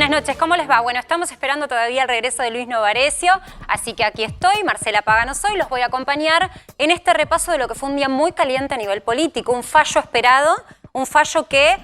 Buenas noches, ¿cómo les va? Bueno, estamos esperando todavía el regreso de Luis Novarecio, así que aquí estoy, Marcela Pagano soy, los voy a acompañar en este repaso de lo que fue un día muy caliente a nivel político, un fallo esperado, un fallo que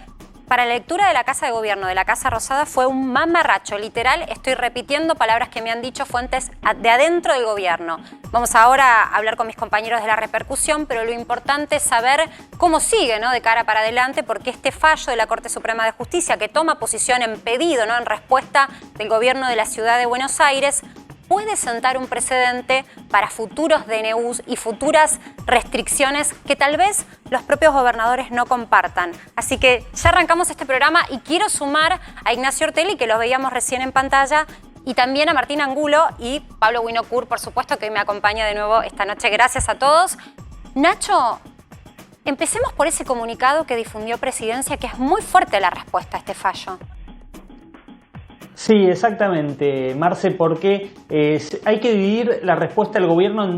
para la lectura de la Casa de Gobierno, de la Casa Rosada, fue un mamarracho, literal, estoy repitiendo palabras que me han dicho fuentes de adentro del gobierno. Vamos ahora a hablar con mis compañeros de la repercusión, pero lo importante es saber cómo sigue, ¿no?, de cara para adelante, porque este fallo de la Corte Suprema de Justicia, que toma posición en pedido, ¿no?, en respuesta del gobierno de la Ciudad de Buenos Aires, puede sentar un precedente para futuros DNUs y futuras restricciones que tal vez los propios gobernadores no compartan. Así que ya arrancamos este programa y quiero sumar a Ignacio Ortelli, que los veíamos recién en pantalla, y también a Martín Angulo y Pablo Winocur, por supuesto, que me acompaña de nuevo esta noche. Gracias a todos. Nacho, empecemos por ese comunicado que difundió Presidencia, que es muy fuerte la respuesta a este fallo. Sí, exactamente, Marce, porque hay que dividir la respuesta del gobierno en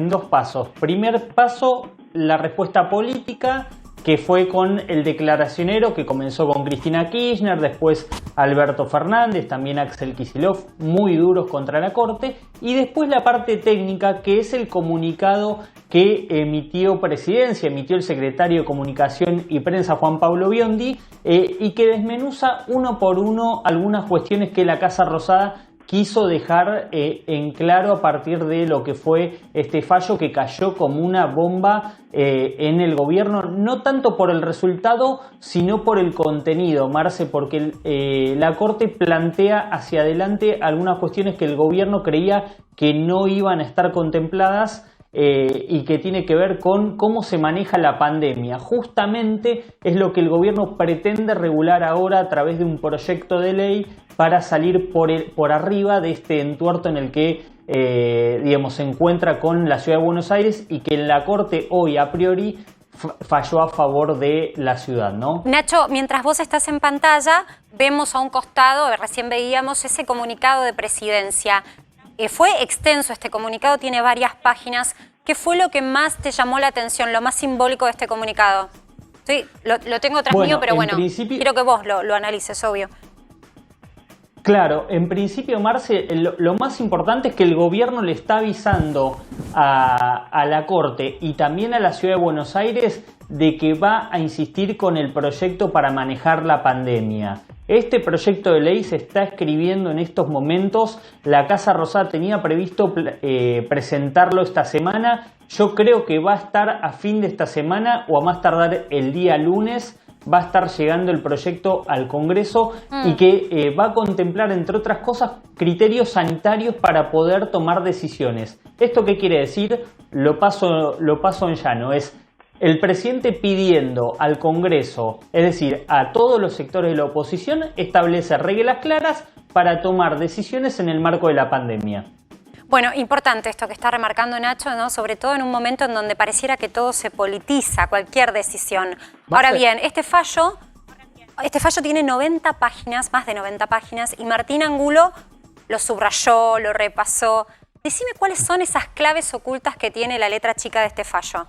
dos pasos. Primer paso, la respuesta política, que fue con el declaracionero, que comenzó con Cristina Kirchner, después Alberto Fernández, también Axel Kicillof, muy duros contra la Corte, y después la parte técnica, que es el comunicado que emitió Presidencia, emitió el secretario de Comunicación y Prensa, Juan Pablo Biondi, y que desmenuza uno por uno algunas cuestiones que la Casa Rosada quiso dejar en claro a partir de lo que fue este fallo que cayó como una bomba en el gobierno, no tanto por el resultado, sino por el contenido, Marce, porque la Corte plantea hacia adelante algunas cuestiones que el gobierno creía que no iban a estar contempladas y que tiene que ver con cómo se maneja la pandemia. Justamente es lo que el gobierno pretende regular ahora a través de un proyecto de ley para salir por arriba de este entuerto en el que se encuentra con la Ciudad de Buenos Aires y que en la Corte hoy a priori falló a favor de la ciudad, ¿no? Nacho, mientras vos estás en pantalla, vemos a un costado, recién veíamos ese comunicado de Presidencia. Fue extenso este comunicado, tiene varias páginas. ¿Qué fue lo que más te llamó la atención, lo más simbólico de este comunicado? Sí, lo tengo tras mío, pero bueno, quiero que vos lo analices, obvio. Claro, en principio, Marce, lo más importante es que el gobierno le está avisando a la Corte y también a la Ciudad de Buenos Aires de que va a insistir con el proyecto para manejar la pandemia. Este proyecto de ley se está escribiendo en estos momentos. La Casa Rosada tenía previsto presentarlo esta semana. Yo creo que va a estar a fin de esta semana o a más tardar el día lunes. Va a estar llegando el proyecto al Congreso y que va a contemplar, entre otras cosas, criterios sanitarios para poder tomar decisiones. ¿Esto qué quiere decir? Lo paso en llano. Es el presidente pidiendo al Congreso, es decir, a todos los sectores de la oposición, establecer reglas claras para tomar decisiones en el marco de la pandemia. Bueno, importante esto que está remarcando Nacho, ¿no? Sobre todo en un momento en donde pareciera que todo se politiza, cualquier decisión. Ahora bien, este fallo tiene 90 páginas, más de 90 páginas, y Martín Angulo lo subrayó, lo repasó. Decime cuáles son esas claves ocultas que tiene la letra chica de este fallo.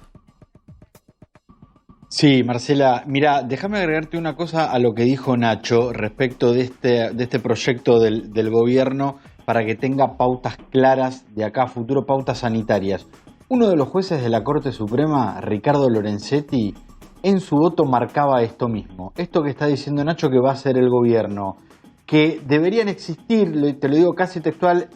Sí, Marcela, mira, déjame agregarte una cosa a lo que dijo Nacho respecto de este proyecto del gobierno para que tenga pautas claras de acá a futuro, pautas sanitarias. Uno de los jueces de la Corte Suprema, Ricardo Lorenzetti, en su voto marcaba esto mismo. Esto que está diciendo Nacho que va a hacer el gobierno, que deberían existir, te lo digo casi textual,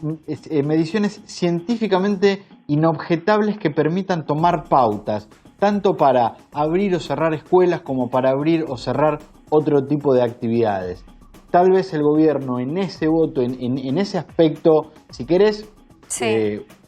mediciones científicamente inobjetables que permitan tomar pautas, tanto para abrir o cerrar escuelas como para abrir o cerrar otro tipo de actividades. Tal vez el gobierno en ese voto, en ese aspecto, si querés,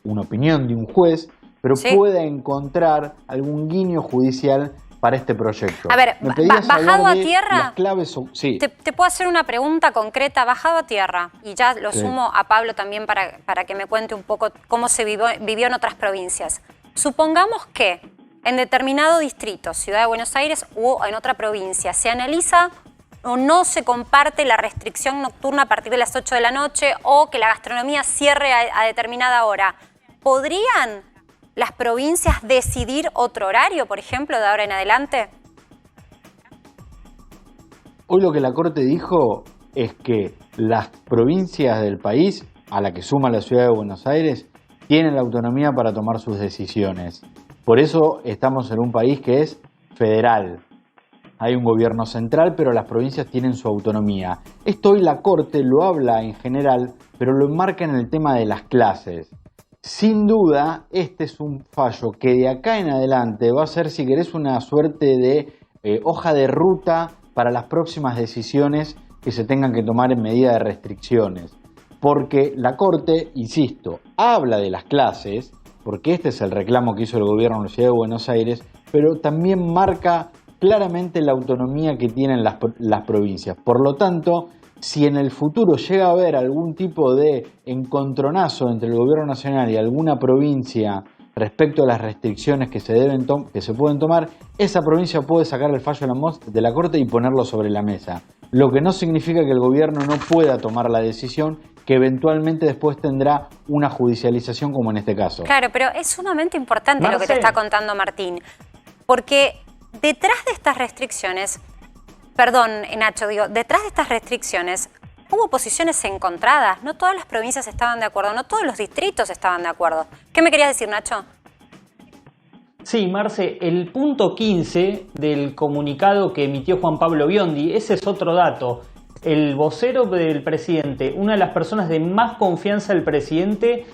una opinión de un juez, pero pueda encontrar algún guiño judicial para este proyecto. A ver, bajado a tierra, las claves sí. te puedo hacer una pregunta concreta, bajado a tierra, y ya lo sumo a Pablo también para que me cuente un poco cómo se vivió en otras provincias. Supongamos que en determinado distrito, Ciudad de Buenos Aires o en otra provincia, se analiza o no se comparte la restricción nocturna a partir de las 8 de la noche o que la gastronomía cierre a determinada hora. ¿Podrían las provincias decidir otro horario, por ejemplo, de ahora en adelante? Hoy lo que la Corte dijo es que las provincias del país, a la que suma la ciudad de Buenos Aires, tienen la autonomía para tomar sus decisiones. Por eso estamos en un país que es federal. Hay un gobierno central, pero las provincias tienen su autonomía. Esto hoy la Corte lo habla en general, pero lo enmarca en el tema de las clases. Sin duda, este es un fallo que de acá en adelante va a ser, si querés, una suerte de hoja de ruta para las próximas decisiones que se tengan que tomar en medida de restricciones. Porque la Corte, insisto, habla de las clases, porque este es el reclamo que hizo el gobierno de la Ciudad de Buenos Aires, pero también marca claramente la autonomía que tienen las provincias. Por lo tanto, si en el futuro llega a haber algún tipo de encontronazo entre el gobierno nacional y alguna provincia respecto a las restricciones que se pueden tomar, esa provincia puede sacar el fallo de la Corte y ponerlo sobre la mesa. Lo que no significa que el gobierno no pueda tomar la decisión, que eventualmente después tendrá una judicialización como en este caso. Claro, pero es sumamente importante lo que te está contando Martín, porque detrás de estas restricciones, perdón Nacho, detrás de estas restricciones hubo posiciones encontradas, no todas las provincias estaban de acuerdo, no todos los distritos estaban de acuerdo. ¿Qué me querías decir, Nacho? Sí, Marce, el punto 15 del comunicado que emitió Juan Pablo Biondi, ese es otro dato. El vocero del presidente, una de las personas de más confianza del presidente,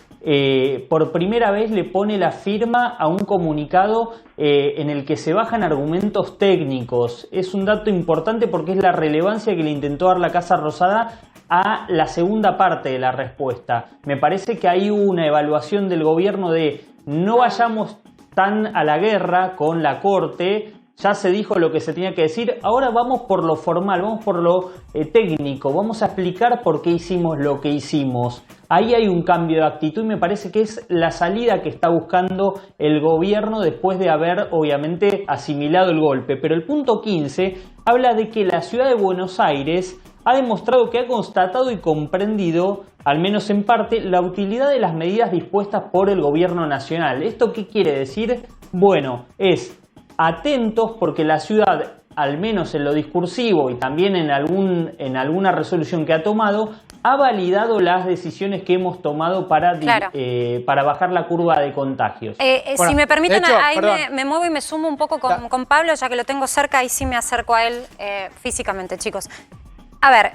por primera vez le pone la firma a un comunicado en el que se bajan argumentos técnicos. Es un dato importante porque es la relevancia que le intentó dar la Casa Rosada a la segunda parte de la respuesta. Me parece que hay una evaluación del gobierno de no vayamos tan a la guerra con la Corte. Ya se dijo lo que se tenía que decir, ahora vamos por lo formal, vamos por lo técnico, vamos a explicar por qué hicimos lo que hicimos. Ahí hay un cambio de actitud y me parece que es la salida que está buscando el gobierno después de haber obviamente asimilado el golpe. Pero el punto 15 habla de que la ciudad de Buenos Aires ha demostrado que ha constatado y comprendido, al menos en parte, la utilidad de las medidas dispuestas por el gobierno nacional. ¿Esto qué quiere decir? Bueno, es atentos porque la ciudad, al menos en lo discursivo y también en alguna resolución que ha tomado, ha validado las decisiones que hemos tomado para bajar la curva de contagios. Bueno, si me permiten, hecho, ahí me muevo y me sumo un poco con Pablo, ya que lo tengo cerca, ahí sí me acerco a él físicamente, chicos. A ver,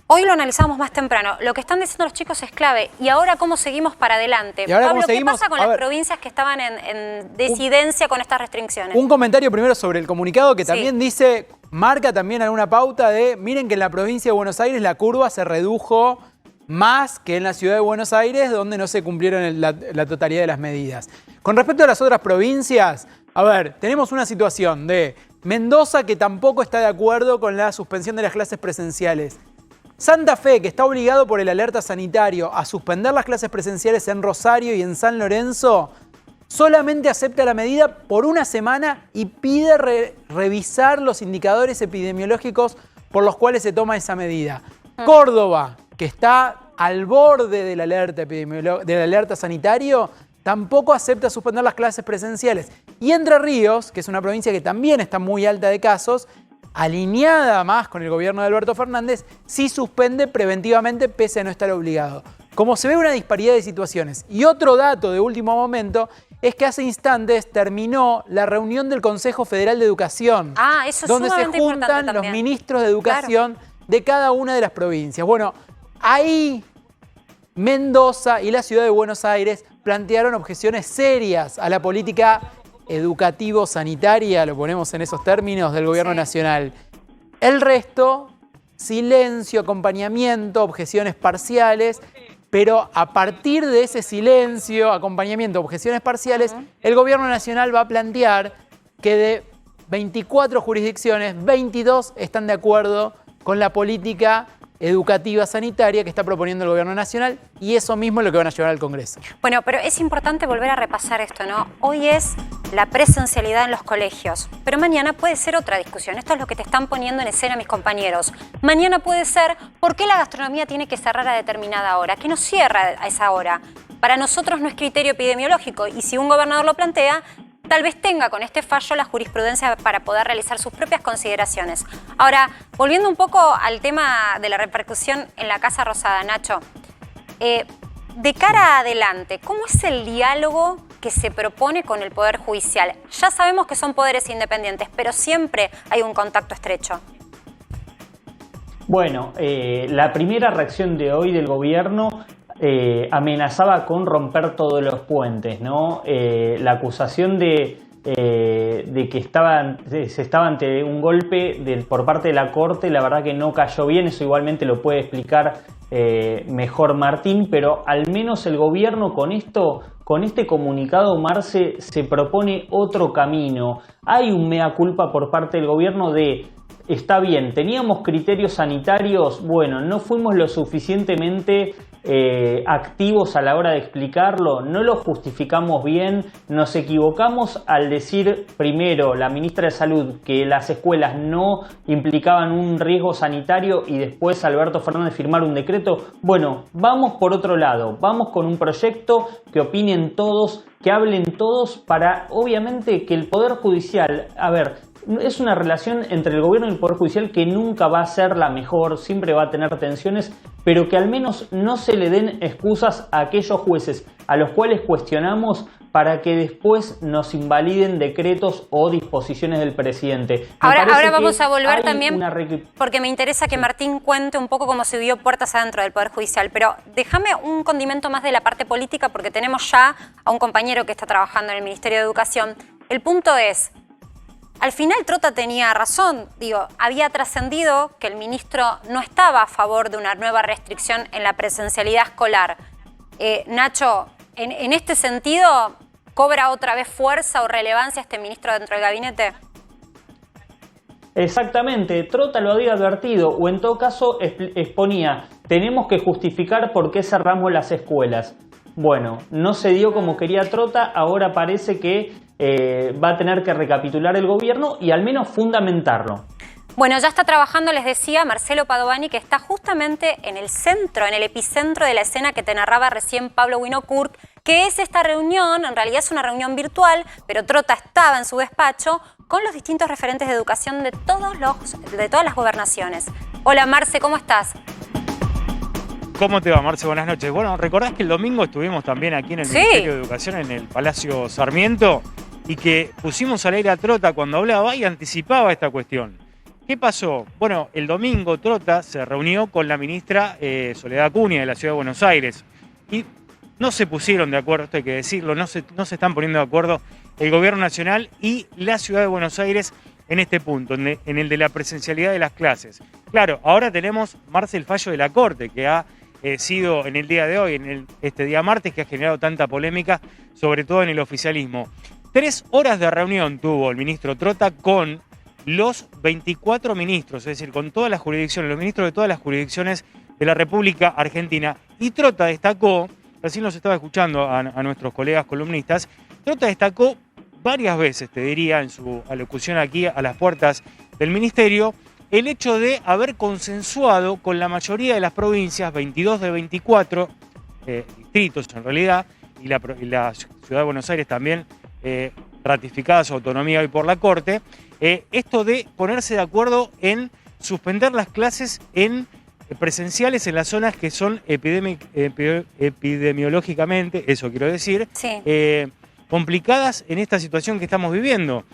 hoy lo analizamos más temprano. Lo que están diciendo los chicos es clave. ¿Y ahora cómo seguimos para adelante? Pablo, ¿qué pasa con las provincias que estaban en disidencia con estas restricciones? Un comentario primero sobre el comunicado que también dice, marca también alguna pauta de, miren que en la provincia de Buenos Aires la curva se redujo más que en la ciudad de Buenos Aires, donde no se cumplieron la totalidad de las medidas. Con respecto a las otras provincias, a ver, tenemos una situación de Mendoza, que tampoco está de acuerdo con la suspensión de las clases presenciales. Santa Fe, que está obligado por el alerta sanitario a suspender las clases presenciales en Rosario y en San Lorenzo, solamente acepta la medida por una semana y pide revisar los indicadores epidemiológicos por los cuales se toma esa medida. Córdoba, que está al borde del alerta sanitario, tampoco acepta suspender las clases presenciales. Y Entre Ríos, que es una provincia que también está muy alta de casos, alineada más con el gobierno de Alberto Fernández, sí suspende preventivamente pese a no estar obligado. Como se ve, una disparidad de situaciones. Y otro dato de último momento es que hace instantes terminó la reunión del Consejo Federal de Educación, eso es donde se juntan los ministros de educación de cada una de las provincias. Bueno, ahí Mendoza y la ciudad de Buenos Aires plantearon objeciones serias a la política educativo-sanitaria, lo ponemos en esos términos, del gobierno nacional. El resto, silencio, acompañamiento, objeciones parciales, pero a partir de ese silencio, acompañamiento, objeciones parciales, el gobierno nacional va a plantear que de 24 jurisdicciones, 22 están de acuerdo con la política educativa sanitaria que está proponiendo el gobierno nacional, y eso mismo es lo que van a llevar al Congreso. Bueno, pero es importante volver a repasar esto, ¿no? Hoy es la presencialidad en los colegios, pero mañana puede ser otra discusión. Esto es lo que te están poniendo en escena mis compañeros. Mañana puede ser por qué la gastronomía tiene que cerrar a determinada hora, que no cierra a esa hora. Para nosotros no es criterio epidemiológico, y si un gobernador lo plantea, tal vez tenga con este fallo la jurisprudencia para poder realizar sus propias consideraciones. Ahora, volviendo un poco al tema de la repercusión en la Casa Rosada, Nacho, de cara adelante, ¿cómo es el diálogo que se propone con el Poder Judicial? Ya sabemos que son poderes independientes, pero siempre hay un contacto estrecho. Bueno, la primera reacción de hoy del gobierno amenazaba con romper todos los puentes, ¿no? La acusación de que se estaba ante un golpe por parte de la Corte, la verdad que no cayó bien, eso igualmente lo puede explicar mejor Martín, pero al menos el gobierno con este comunicado, Marce, se propone otro camino. Hay un mea culpa por parte del gobierno de... Está bien, teníamos criterios sanitarios, bueno, no fuimos lo suficientemente activos a la hora de explicarlo, no lo justificamos bien, nos equivocamos al decir primero la ministra de Salud que las escuelas no implicaban un riesgo sanitario y después Alberto Fernández firmar un decreto. Bueno, vamos por otro lado, vamos con un proyecto que opinen todos, que hablen todos para obviamente que el Poder Judicial, a ver, es una relación entre el gobierno y el Poder Judicial que nunca va a ser la mejor, siempre va a tener tensiones, pero que al menos no se le den excusas a aquellos jueces a los cuales cuestionamos para que después nos invaliden decretos o disposiciones del presidente. Ahora vamos a volver también, porque me interesa que Martín cuente un poco cómo se vio puertas adentro del Poder Judicial, pero déjame un condimento más de la parte política, porque tenemos ya a un compañero que está trabajando en el Ministerio de Educación. El punto es... Al final Trota tenía razón, había trascendido que el ministro no estaba a favor de una nueva restricción en la presencialidad escolar. Nacho, en este sentido, ¿cobra otra vez fuerza o relevancia este ministro dentro del gabinete? Exactamente, Trota lo había advertido, o en todo caso exponía, tenemos que justificar por qué cerramos las escuelas. Bueno, no se dio como quería Trota, ahora parece que va a tener que recapitular el gobierno y al menos fundamentarlo. Bueno, ya está trabajando, les decía, Marcelo Padovani, que está justamente en el centro, en el epicentro de la escena que te narraba recién Pablo Winocurk, que es esta reunión, en realidad es una reunión virtual, pero Trota estaba en su despacho con los distintos referentes de educación de todas las gobernaciones. Hola Marce, ¿cómo estás? ¿Cómo te va, Marce? Buenas noches. Bueno, recordás que el domingo estuvimos también aquí en el Ministerio de Educación, en el Palacio Sarmiento, y que pusimos al aire a Trota cuando hablaba y anticipaba esta cuestión. ¿Qué pasó? Bueno, el domingo Trota se reunió con la ministra Soledad Acuña de la Ciudad de Buenos Aires y no se pusieron de acuerdo, esto hay que decirlo, no se están poniendo de acuerdo el Gobierno Nacional y la Ciudad de Buenos Aires en este punto, en el de la presencialidad de las clases. Claro, ahora tenemos, Marce, el fallo de la Corte que ha sido en el día de hoy, este día martes, que ha generado tanta polémica, sobre todo en el oficialismo. 3 horas de reunión tuvo el ministro Trota con los 24 ministros, es decir, con todas las jurisdicciones, los ministros de todas las jurisdicciones de la República Argentina. Y Trota destacó, recién los estaba escuchando a nuestros colegas columnistas, Trota destacó varias veces, te diría, en su alocución aquí a las puertas del ministerio, el hecho de haber consensuado con la mayoría de las provincias, 22 de 24 distritos en realidad, y la Ciudad de Buenos Aires también ratificada su autonomía hoy por la Corte, esto de ponerse de acuerdo en suspender las clases presenciales en las zonas que son epidemiológicamente, eso quiero decir, complicadas en esta situación que estamos viviendo.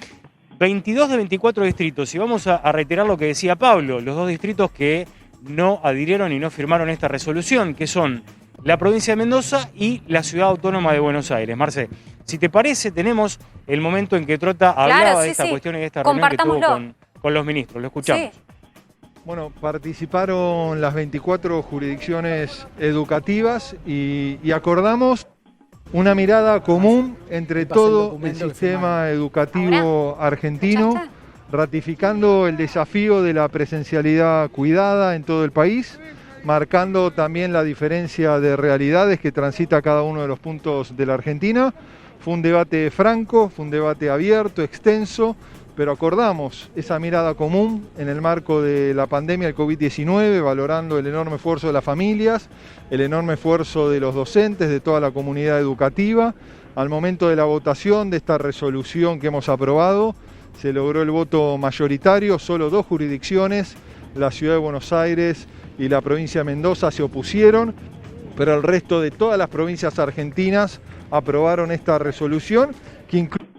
22 de 24 distritos, y vamos a reiterar lo que decía Pablo, los 2 distritos que no adhirieron y no firmaron esta resolución, que son la provincia de Mendoza y la Ciudad Autónoma de Buenos Aires. Marce, si te parece, tenemos el momento en que Trota hablaba de esta cuestión y de esta reunión que tuvo con los ministros. Lo escuchamos. Sí. Bueno, participaron las 24 jurisdicciones educativas y acordamos una mirada común entre todo el sistema educativo argentino, ratificando el desafío de la presencialidad cuidada en todo el país, marcando también la diferencia de realidades que transita cada uno de los puntos de la Argentina. Fue un debate franco, fue un debate abierto, extenso, pero acordamos esa mirada común en el marco de la pandemia del COVID-19, valorando el enorme esfuerzo de las familias, el enorme esfuerzo de los docentes, de toda la comunidad educativa, Al momento de la votación de esta resolución que hemos aprobado, se logró el voto mayoritario, solo 2 jurisdicciones, la Ciudad de Buenos Aires y la provincia de Mendoza se opusieron, pero el resto de todas las provincias argentinas aprobaron esta resolución que incluye...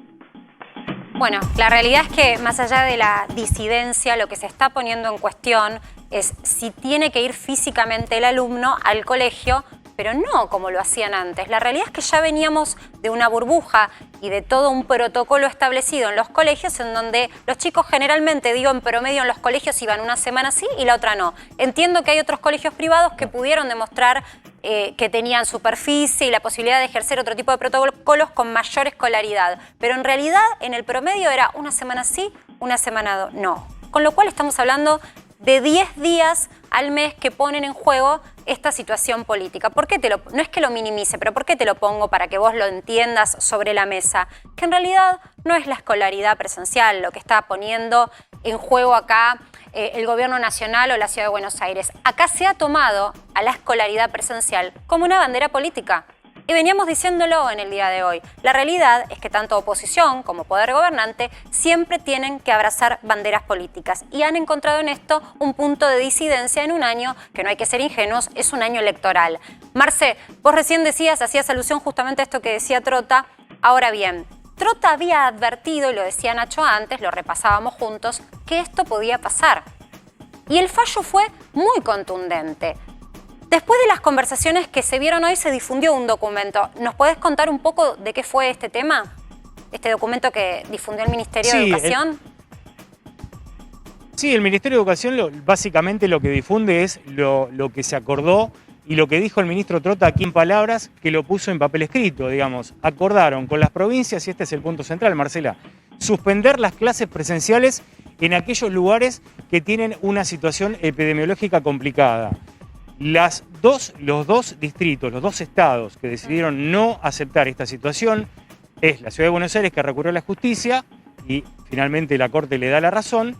Bueno, la realidad es que más allá de la disidencia, lo que se está poniendo en cuestión es si tiene que ir físicamente el alumno al colegio, pero no como lo hacían antes. La realidad es que ya veníamos de una burbuja y de todo un protocolo establecido en los colegios en donde los chicos generalmente, digo en promedio en los colegios, iban una semana sí y la otra no. Entiendo que hay otros colegios privados que pudieron demostrar que tenían superficie y la posibilidad de ejercer otro tipo de protocolos con mayor escolaridad. Pero en realidad en el promedio era una semana sí, una semana no. Con lo cual estamos hablando de 10 días al mes que ponen en juego esta situación política. ¿Por qué no es que lo minimice, pero por qué te lo pongo para que vos lo entiendas sobre la mesa? Que en realidad no es la escolaridad presencial lo que está poniendo en juego acá el gobierno nacional o la Ciudad de Buenos Aires. Acá se ha tomado a la escolaridad presencial como una bandera política. Y veníamos diciéndolo en el día de hoy. La realidad es que tanto oposición como poder gobernante siempre tienen que abrazar banderas políticas y han encontrado en esto un punto de disidencia en un año que no hay que ser ingenuos, es un año electoral. Marce, vos recién hacías alusión justamente a esto que decía Trota. Ahora bien, Trota había advertido, y lo decía Nacho antes, lo repasábamos juntos, que esto podía pasar. Y el fallo fue muy contundente. Después de las conversaciones que se vieron hoy, se difundió un documento. ¿Nos podés contar un poco de qué fue este tema? Este documento que difundió el Ministerio de Educación. Sí, el Ministerio de Educación básicamente lo que difunde es lo que se acordó y lo que dijo el ministro Trota aquí en palabras, que lo puso en papel escrito, digamos. Acordaron con las provincias, y este es el punto central, Marcela, suspender las clases presenciales en aquellos lugares que tienen una situación epidemiológica complicada. Los dos distritos, los 2 estados que decidieron no aceptar esta situación es la Ciudad de Buenos Aires, que recurrió a la justicia y finalmente la Corte le da la razón.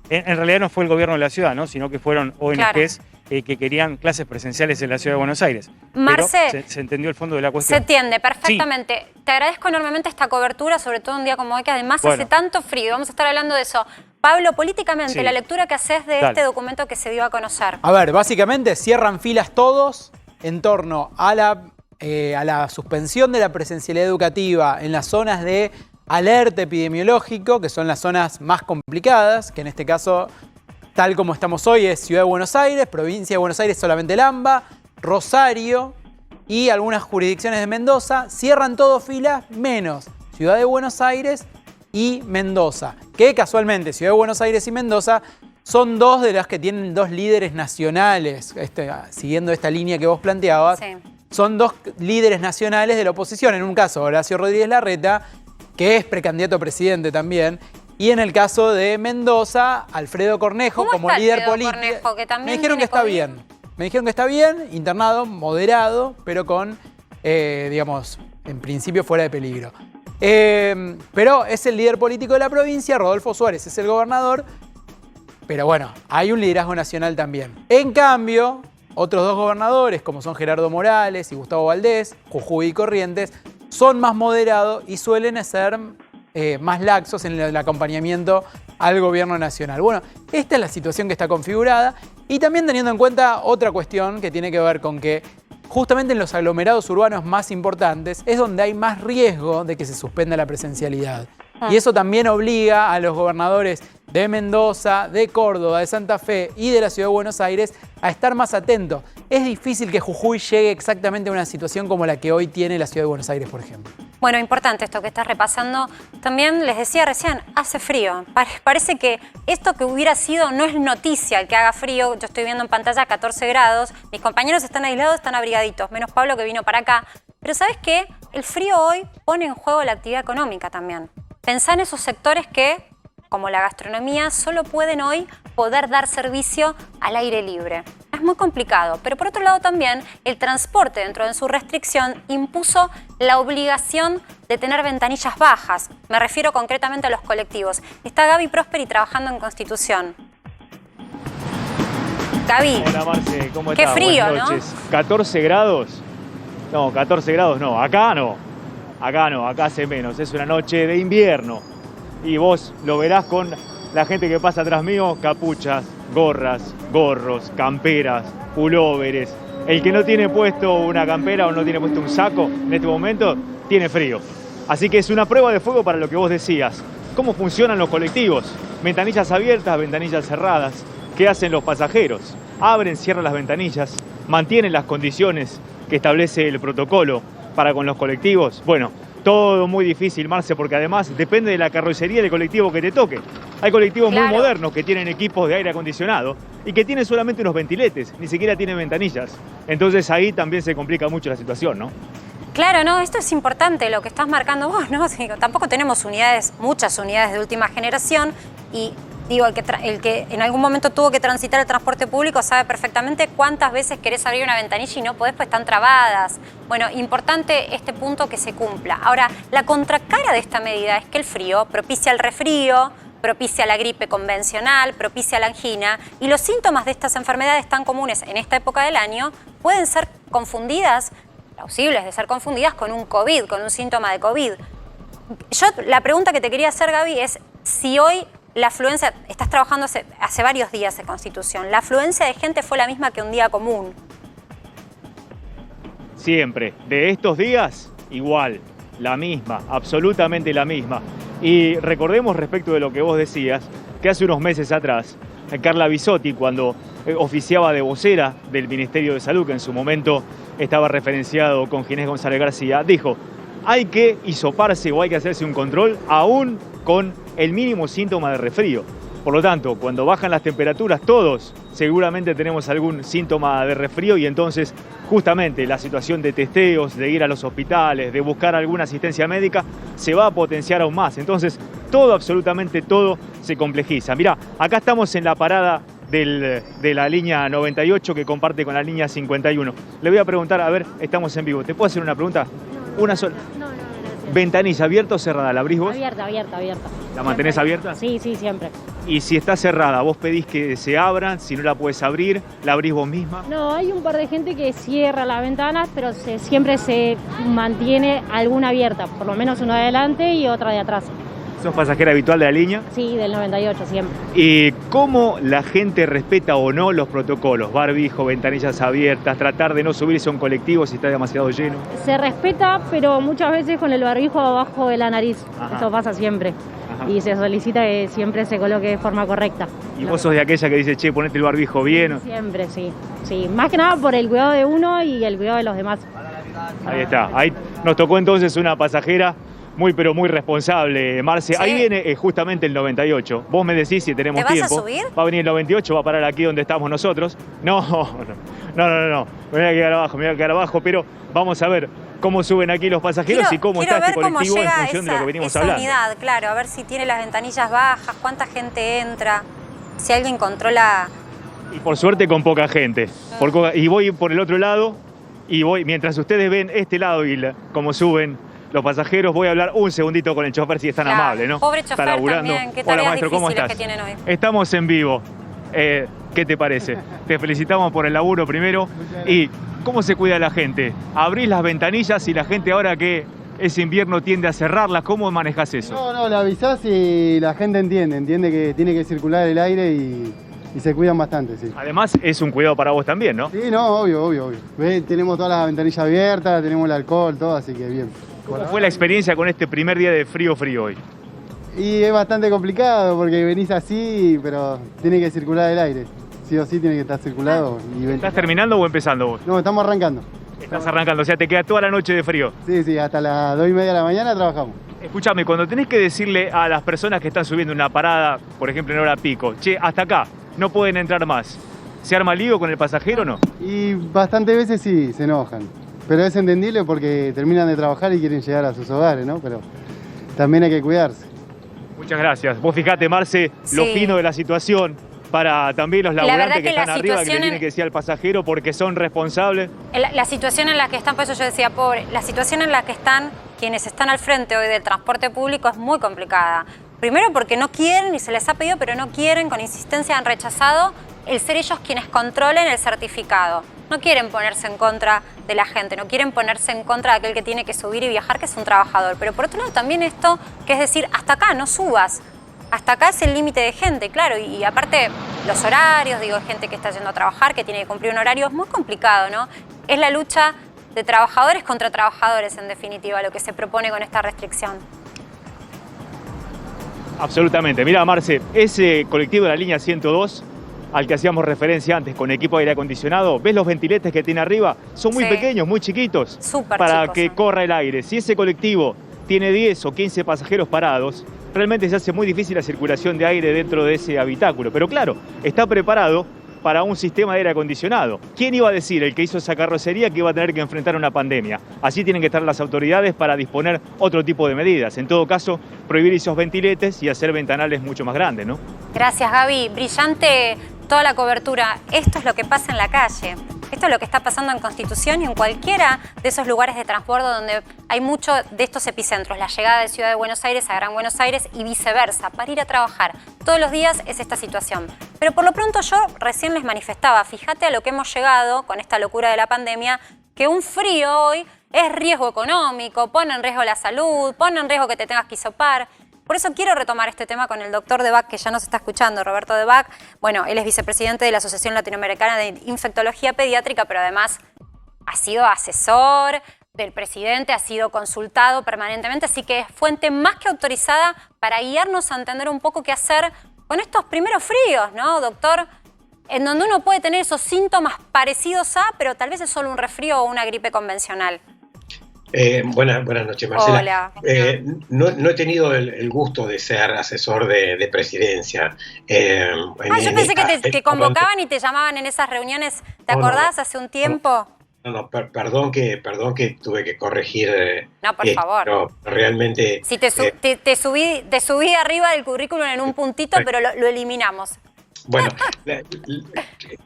En realidad no fue el gobierno de la ciudad, ¿no? Sino que fueron ONGs que querían clases presenciales en la Ciudad de Buenos Aires. Marce, pero se entendió el fondo de la cuestión. Se entiende perfectamente. Sí. Te agradezco enormemente esta cobertura, sobre todo un día como hoy, que además hace tanto frío. Vamos a estar hablando de eso. Pablo, políticamente, la lectura que haces de este documento que se dio a conocer. A ver, básicamente cierran filas todos en torno a la suspensión de la presencialidad educativa en las zonas de alerta epidemiológico, que son las zonas más complicadas, que en este caso, tal como estamos hoy, es Ciudad de Buenos Aires, provincia de Buenos Aires solamente el AMBA, Rosario y algunas jurisdicciones de Mendoza. Cierran todo filas menos Ciudad de Buenos Aires y Mendoza, que casualmente Ciudad de Buenos Aires y Mendoza son 2 de las que tienen 2 líderes nacionales, siguiendo esta línea que vos planteabas, son 2 líderes nacionales de la oposición, en un caso Horacio Rodríguez Larreta, que es precandidato a presidente también, y en el caso de Mendoza, Alfredo Cornejo como líder político. Me dijeron que está bien, internado, moderado, pero con, digamos, en principio fuera de peligro. Pero es el líder político de la provincia, Rodolfo Suárez es el gobernador, pero bueno, hay un liderazgo nacional también. En cambio, otros 2 gobernadores, como son Gerardo Morales y Gustavo Valdés, Jujuy y Corrientes, son más moderados y suelen ser más laxos en el acompañamiento al gobierno nacional. Bueno, esta es la situación que está configurada y también teniendo en cuenta otra cuestión que tiene que ver con que justamente en los aglomerados urbanos más importantes es donde hay más riesgo de que se suspenda la presencialidad. Y eso también obliga a los gobernadores de Mendoza, de Córdoba, de Santa Fe y de la Ciudad de Buenos Aires a estar más atentos. Es difícil que Jujuy llegue exactamente a una situación como la que hoy tiene la Ciudad de Buenos Aires, por ejemplo. Bueno, importante esto que estás repasando. También les decía recién, hace frío. Parece que esto que hubiera sido no es noticia, el que haga frío. Yo estoy viendo en pantalla 14 grados. Mis compañeros están aislados, están abrigaditos, menos Pablo que vino para acá. Pero ¿sabes qué? El frío hoy pone en juego la actividad económica también. Pensá en esos sectores que, como la gastronomía, solo pueden hoy poder dar servicio al aire libre. Es muy complicado, pero por otro lado también el transporte dentro de su restricción impuso la obligación de tener ventanillas bajas. Me refiero concretamente a los colectivos. Está Gaby Prosperi trabajando en Constitución. Gaby. Hola Marce, ¿cómo estás? Qué frío, buenas noches. ¿No? 14 grados. No, 14 grados no, acá no. acá no, acá hace menos, es una noche de invierno. Y vos lo verás con la gente que pasa atrás mío, capuchas, gorras, gorros, camperas, pulóveres. El que no tiene puesto una campera o no tiene puesto un saco en este momento, tiene frío. Así que es una prueba de fuego para lo que vos decías. ¿Cómo funcionan los colectivos? Ventanillas abiertas, ventanillas cerradas. ¿Qué hacen los pasajeros? Abren, cierran las ventanillas, mantienen las condiciones que establece el protocolo para con los colectivos. Bueno, todo muy difícil, Marce, porque además depende de la carrocería del colectivo que te toque. Hay colectivos muy modernos que tienen equipos de aire acondicionado y que tienen solamente unos ventiletes, ni siquiera tienen ventanillas. Entonces ahí también se complica mucho la situación, ¿no? Claro, no, esto es importante lo que estás marcando vos, ¿no? Tampoco tenemos muchas unidades de última generación y digo, el que en algún momento tuvo que transitar el transporte público sabe perfectamente cuántas veces querés abrir una ventanilla y no podés, pues están trabadas. Bueno, importante este punto que se cumpla. Ahora, la contracara de esta medida es que el frío propicia el resfrío, propicia la gripe convencional, propicia la angina, y los síntomas de estas enfermedades tan comunes en esta época del año pueden ser plausibles de ser confundidas con un COVID, con un síntoma de COVID. La pregunta que te quería hacer, Gaby, es si hoy la afluencia, estás trabajando hace varios días en Constitución, ¿la afluencia de gente fue la misma que un día común? Siempre. De estos días, igual, la misma, absolutamente la misma. Y recordemos respecto de lo que vos decías, que hace unos meses atrás, Carla Bisotti, cuando oficiaba de vocera del Ministerio de Salud, que en su momento estaba referenciado con Ginés González García, dijo, hay que hisoparse o hay que hacerse un control aún con el mínimo síntoma de resfrío. Por lo tanto, cuando bajan las temperaturas, todos seguramente tenemos algún síntoma de resfrío y entonces justamente la situación de testeos, de ir a los hospitales, de buscar alguna asistencia médica, se va a potenciar aún más. Entonces, todo, absolutamente todo, se complejiza. Mirá, acá estamos en la parada de la línea 98 que comparte con la línea 51. Le voy a preguntar, a ver, estamos en vivo. ¿Te puedo hacer una pregunta? Una sola. No. ¿Ventanilla abierta o cerrada? ¿La abrís vos? Abierta. ¿La mantenés abierta? Sí, siempre. Y si está cerrada, ¿vos pedís que se abran? Si no la puedes abrir, ¿la abrís vos misma? No, hay un par de gente que cierra las ventanas, pero siempre se mantiene alguna abierta, por lo menos una de adelante y otra de atrás. ¿Sos pasajera habitual de la línea? Sí, del 98 siempre. ¿Y cómo la gente respeta o no los protocolos? Barbijo, ventanillas abiertas, tratar de no subirse a un colectivo si está demasiado lleno. Se respeta, pero muchas veces con el barbijo abajo de la nariz. Ajá. Eso pasa siempre. Ajá. Y se solicita que siempre se coloque de forma correcta. ¿Y vos sos de aquella que dice, che, ponete el barbijo bien? Siempre, sí. Sí, más que nada por el cuidado de uno y el cuidado de los demás. Ahí está. Ahí nos tocó entonces una pasajera muy, pero muy responsable, Marce. Sí. Ahí viene justamente el 98. Vos me decís si tenemos tiempo. ¿Te vas a subir? Va a venir el 98, va a parar aquí donde estamos nosotros. No. Me voy a quedar abajo, pero vamos a ver cómo suben aquí los pasajeros y cómo está este colectivo en función de lo que venimos hablando. Unidad, claro, a ver si tiene las ventanillas bajas, cuánta gente entra, si alguien controla. Y por suerte con poca gente. Y voy por el otro lado, mientras ustedes ven este lado y cómo suben los pasajeros, voy a hablar un segundito con el chofer si es tan amable, ¿no? Pobre chofer también, qué tareas maestro, ¿cómo estás? Que tienen hoy. Estamos en vivo. ¿Qué te parece? Te felicitamos por el laburo primero. ¿Y cómo se cuida la gente? ¿Abrís las ventanillas y la gente ahora que es invierno tiende a cerrarlas? ¿Cómo manejás eso? No, la avisás y la gente entiende que tiene que circular el aire y se cuidan bastante, sí. Además es un cuidado para vos también, ¿no? Sí, no, obvio. Tenemos todas las ventanillas abiertas, tenemos el alcohol, todo, así que bien. ¿Cómo fue la experiencia con este primer día de frío hoy? Y es bastante complicado porque venís así, pero tiene que circular el aire. Sí o sí tiene que estar circulado. ¿Estás terminando o empezando vos? No, estamos arrancando. Estás arrancando, o sea, te queda toda la noche de frío. Sí, hasta las 2:30 de la mañana trabajamos. Escúchame, cuando tenés que decirle a las personas que están subiendo una parada, por ejemplo en hora pico, che, hasta acá, no pueden entrar más, ¿se arma lío con el pasajero o no? Y bastantes veces sí, se enojan. Pero es entendible porque terminan de trabajar y quieren llegar a sus hogares, ¿no? Pero también hay que cuidarse. Muchas gracias. Vos fijate, Marce, lo fino de la situación para también los laburantes que están arriba, que le tienen que decir al pasajero porque son responsables. La situación en la que están, por eso yo decía, pobre, la situación en la que están quienes están al frente hoy del transporte público es muy complicada. Primero porque no quieren, y se les ha pedido, pero no quieren, con insistencia han rechazado el ser ellos quienes controlen el certificado. No quieren ponerse en contra de la gente, no quieren ponerse en contra de aquel que tiene que subir y viajar, que es un trabajador. Pero por otro lado también esto, que es decir, hasta acá, no subas. Hasta acá es el límite de gente, claro, y aparte los horarios, digo, gente que está yendo a trabajar, que tiene que cumplir un horario, es muy complicado, ¿no? Es la lucha de trabajadores contra trabajadores, en definitiva, lo que se propone con esta restricción. Absolutamente. Mira, Marce, ese colectivo de la línea 102, al que hacíamos referencia antes, con equipo de aire acondicionado, ¿ves los ventiletes que tiene arriba? Son muy pequeños, muy chiquitos, para que corra el aire. Si ese colectivo tiene 10 o 15 pasajeros parados, realmente se hace muy difícil la circulación de aire dentro de ese habitáculo. Pero claro, está preparado para un sistema de aire acondicionado. ¿Quién iba a decir, el que hizo esa carrocería, que iba a tener que enfrentar una pandemia? Así tienen que estar las autoridades para disponer otro tipo de medidas. En todo caso, prohibir esos ventiletes y hacer ventanales mucho más grandes, ¿no? Gracias, Gaby. Brillante toda la cobertura. Esto es lo que pasa en la calle. Esto es lo que está pasando en Constitución y en cualquiera de esos lugares de transbordo donde hay mucho de estos epicentros. La llegada de Ciudad de Buenos Aires a Gran Buenos Aires y viceversa, para ir a trabajar. Todos los días es esta situación. Pero por lo pronto yo recién les manifestaba, fíjate a lo que hemos llegado con esta locura de la pandemia, que un frío hoy es riesgo económico, pone en riesgo la salud, pone en riesgo que te tengas que hisopar. Por eso quiero retomar este tema con el doctor Debac, que ya nos está escuchando, Roberto Debac. Bueno, él es vicepresidente de la Asociación Latinoamericana de Infectología Pediátrica, pero además ha sido asesor del presidente, ha sido consultado permanentemente, así que es fuente más que autorizada para guiarnos a entender un poco qué hacer con estos primeros fríos, ¿no, doctor? En donde uno puede tener esos síntomas parecidos a, pero tal vez es solo un resfrío o una gripe convencional. Buenas noches, Marcela. Hola. No he tenido el gusto de ser asesor de presidencia. Yo pensé que convocaban y te llamaban en esas reuniones. ¿Te acordás hace un tiempo? No, perdón que tuve que corregir. No, por favor. Pero realmente... Sí, te subí arriba del currículum en un puntito, pero lo eliminamos. Bueno,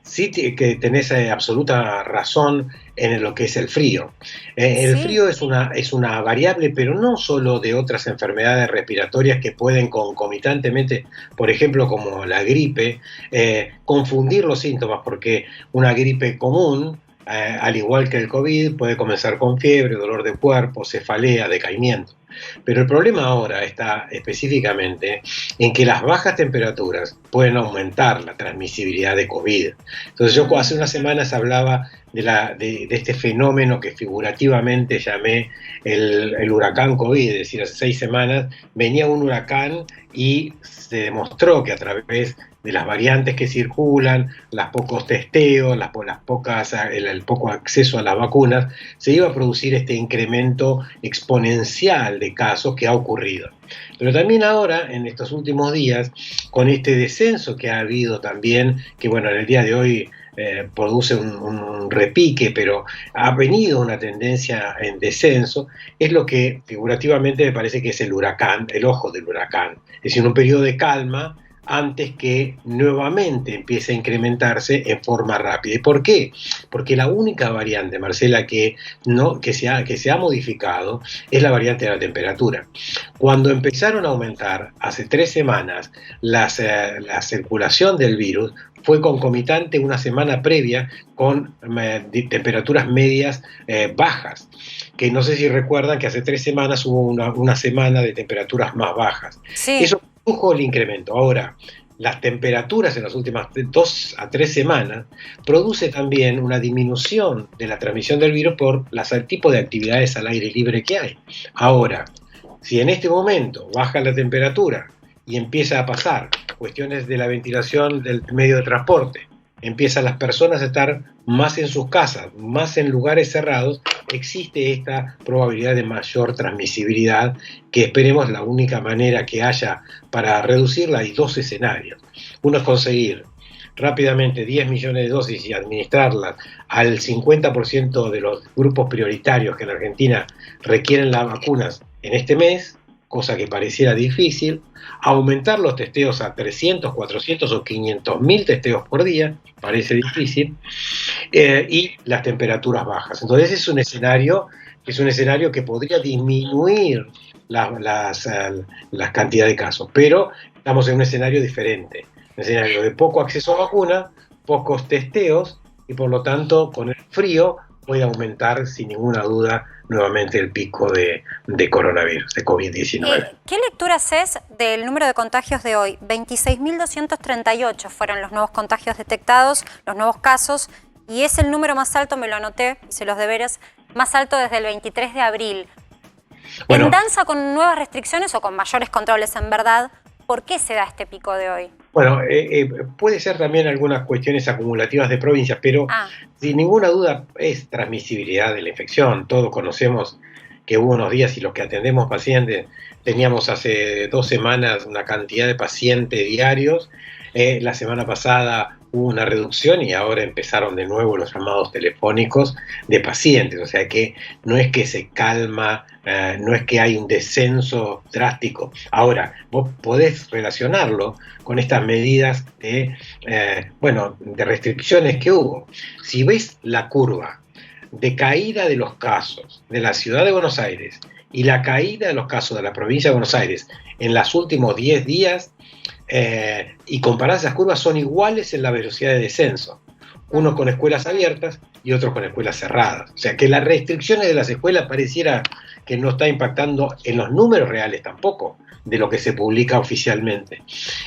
sí que tenés absoluta razón en lo que es el frío. El frío es una variable, pero no solo de otras enfermedades respiratorias que pueden concomitantemente, por ejemplo, como la gripe, confundir los síntomas, porque una gripe común, al igual que el COVID, puede comenzar con fiebre, dolor de cuerpo, cefalea, decaimiento. Pero el problema ahora está específicamente en que las bajas temperaturas pueden aumentar la transmisibilidad de COVID. Entonces yo hace unas semanas hablaba de este fenómeno que figurativamente llamé el huracán COVID, es decir, hace 6 semanas venía un huracán y se demostró que a través de las variantes que circulan, los pocos testeos, el poco acceso a las vacunas, se iba a producir este incremento exponencial de casos que ha ocurrido. Pero también ahora, en estos últimos días, con este descenso que ha habido también, que bueno, en el día de hoy produce un repique, pero ha venido una tendencia en descenso, es lo que figurativamente me parece que es el huracán, el ojo del huracán. Es decir, un periodo de calma antes que nuevamente empiece a incrementarse en forma rápida. ¿Y por qué? Porque la única variante, Marcela, que se ha modificado es la variante de la temperatura. Cuando empezaron a aumentar hace 3 semanas la circulación del virus, fue concomitante una semana previa con temperaturas medias bajas, que no sé si recuerdan que hace 3 semanas hubo una semana de temperaturas más bajas. Sí. Eso produjo el incremento. Ahora, las temperaturas en las últimas 2 a 3 semanas produce también una disminución de la transmisión del virus por el tipo de actividades al aire libre que hay. Ahora, si en este momento baja la temperatura y empieza a pasar cuestiones de la ventilación del medio de transporte, empiezan las personas a estar más en sus casas, más en lugares cerrados, existe esta probabilidad de mayor transmisibilidad, que esperemos la única manera que haya para reducirla. Hay 2 escenarios. Uno es conseguir rápidamente 10 millones de dosis y administrarlas al 50% de los grupos prioritarios que en Argentina requieren las vacunas en este mes, cosa que pareciera difícil, aumentar los testeos a 300, 400 o 500.000 testeos por día, parece difícil, y las temperaturas bajas. Entonces es un escenario que podría disminuir la cantidad de casos, pero estamos en un escenario diferente, un escenario de poco acceso a vacunas, pocos testeos, y por lo tanto con el frío puede aumentar sin ninguna duda nuevamente el pico de coronavirus, de COVID-19. ¿Qué lectura haces del número de contagios de hoy? 26.238 fueron los nuevos contagios detectados, los nuevos casos, y es el número más alto, me lo anoté, hice los deberes, más alto desde el 23 de abril. Bueno, ¿en danza con nuevas restricciones o con mayores controles en verdad? ¿Por qué se da este pico de hoy? Bueno, puede ser también algunas cuestiones acumulativas de provincias, pero sin ninguna duda es transmisibilidad de la infección. Todos conocemos que hubo unos días, y los que atendemos pacientes, teníamos hace 2 semanas una cantidad de pacientes diarios. La semana pasada hubo una reducción y ahora empezaron de nuevo los llamados telefónicos de pacientes. O sea que no es que se calma, no es que hay un descenso drástico. Ahora, vos podés relacionarlo con estas medidas de restricciones que hubo. Si ves la curva de caída de los casos de la ciudad de Buenos Aires y la caída de los casos de la provincia de Buenos Aires en los últimos 10 días, y comparar esas curvas, son iguales en la velocidad de descenso. Uno con escuelas abiertas y otro con escuelas cerradas. O sea que las restricciones de las escuelas pareciera que no está impactando en los números reales tampoco de lo que se publica oficialmente.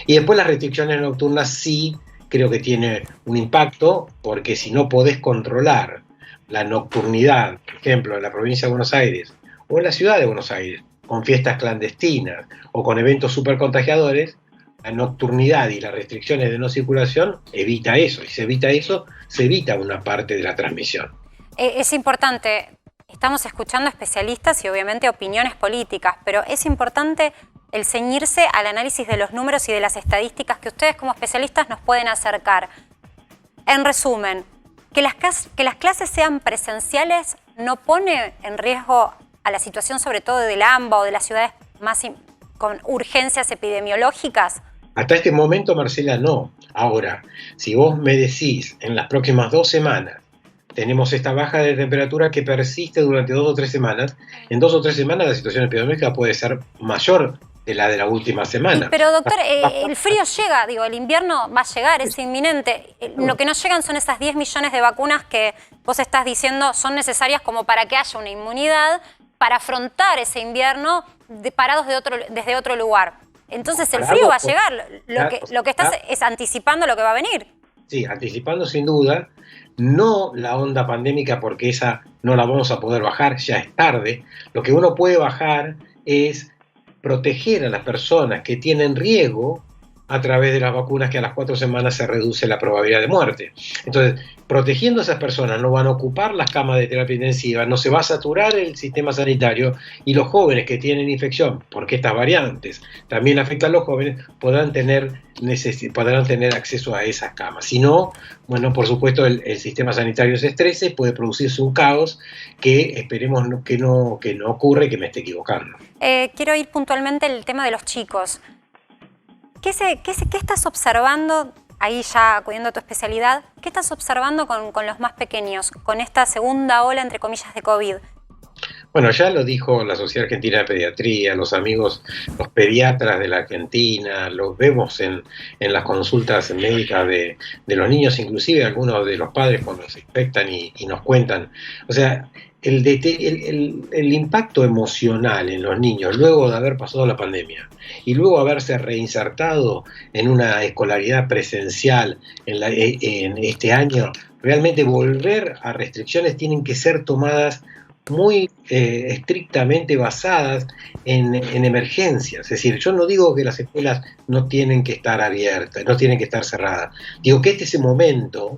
Y después las restricciones nocturnas sí creo que tiene un impacto, porque si no podés controlar la nocturnidad, por ejemplo, en la provincia de Buenos Aires o en la ciudad de Buenos Aires, con fiestas clandestinas o con eventos supercontagiadores, la nocturnidad y las restricciones de no circulación evita eso, y se evita una parte de la transmisión. Es importante, estamos escuchando especialistas y obviamente opiniones políticas, pero es importante el ceñirse al análisis de los números y de las estadísticas que ustedes como especialistas nos pueden acercar. En resumen, que las clases sean presenciales no pone en riesgo a la situación sobre todo del AMBA o de las ciudades más con urgencias epidemiológicas. Hasta este momento, Marcela, no. Ahora, si vos me decís, en las próximas 2 semanas, tenemos esta baja de temperatura que persiste durante 2 o 3 semanas, en 2 o 3 semanas la situación epidemiológica puede ser mayor de la última semana. Pero doctor, el frío llega, el invierno va a llegar, es inminente. Lo que no llegan son esas 10 millones de vacunas que vos estás diciendo son necesarias como para que haya una inmunidad para afrontar ese invierno parados desde otro lugar. Entonces el frío va a llegar, lo que estás es anticipando lo que va a venir. Sí, anticipando sin duda, no la onda pandémica, porque esa no la vamos a poder bajar, ya es tarde. Lo que uno puede bajar es proteger a las personas que tienen riesgo a través de las vacunas, que a las 4 semanas se reduce la probabilidad de muerte. Entonces, protegiendo a esas personas, no van a ocupar las camas de terapia intensiva, no se va a saturar el sistema sanitario, y los jóvenes que tienen infección, porque estas variantes también afectan a los jóvenes, podrán tener acceso a esas camas. Si no, bueno, por supuesto el sistema sanitario se estresa y puede producirse un caos que esperemos que no ocurra y que me esté equivocando. Quiero ir puntualmente al tema de los chicos. ¿Qué estás observando, ahí ya acudiendo a tu especialidad, qué estás observando con los más pequeños, con esta segunda ola, entre comillas, de COVID? Bueno, ya lo dijo la Sociedad Argentina de Pediatría, los amigos, los pediatras de la Argentina, los vemos en las consultas médicas de los niños, inclusive algunos de los padres cuando se infectan y nos cuentan. O sea, el impacto emocional en los niños luego de haber pasado la pandemia y luego haberse reinsertado en una escolaridad presencial en este año, realmente volver a restricciones tienen que ser tomadas muy estrictamente basadas en emergencias. Es decir, yo no digo que las escuelas no tienen que estar abiertas, no tienen que estar cerradas. Digo que este es el momento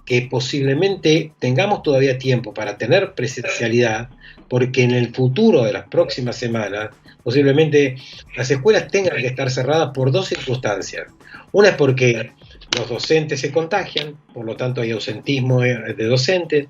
que posiblemente tengamos todavía tiempo para tener presencialidad, porque en el futuro de las próximas semanas posiblemente las escuelas tengan que estar cerradas por 2 circunstancias. Una es porque los docentes se contagian, por lo tanto hay ausentismo de docentes,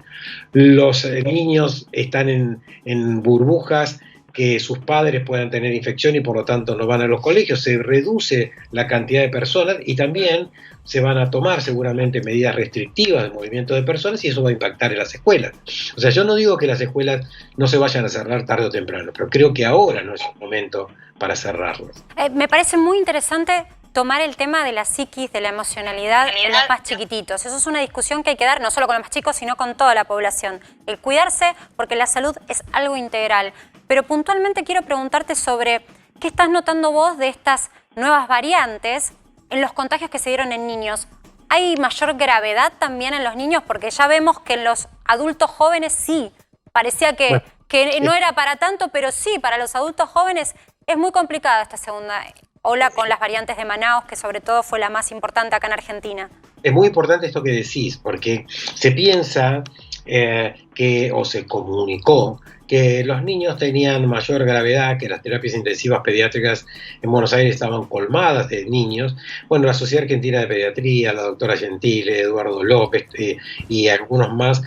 los niños están en burbujas que sus padres puedan tener infección y por lo tanto no van a los colegios, se reduce la cantidad de personas y también se van a tomar seguramente medidas restrictivas de movimiento de personas y eso va a impactar en las escuelas. O sea, yo no digo que las escuelas no se vayan a cerrar tarde o temprano, pero creo que ahora no es el momento para cerrarlas. Me parece muy interesante tomar el tema de la psiquis, de la emocionalidad en los más chiquititos. Eso es una discusión que hay que dar no solo con los más chicos, sino con toda la población. El cuidarse, porque la salud es algo integral. Pero puntualmente quiero preguntarte sobre qué estás notando vos de estas nuevas variantes en los contagios que se dieron en niños. ¿Hay mayor gravedad también en los niños? Porque ya vemos que en los adultos jóvenes sí. Parecía que no era para tanto, pero sí, para los adultos jóvenes es muy complicada esta segunda ola con las variantes de Manaos, que sobre todo fue la más importante acá en Argentina. Es muy importante esto que decís, porque se piensa o se comunicó que los niños tenían mayor gravedad, que las terapias intensivas pediátricas en Buenos Aires estaban colmadas de niños. Bueno, la Sociedad Argentina de Pediatría, la doctora Gentile, Eduardo López y algunos más,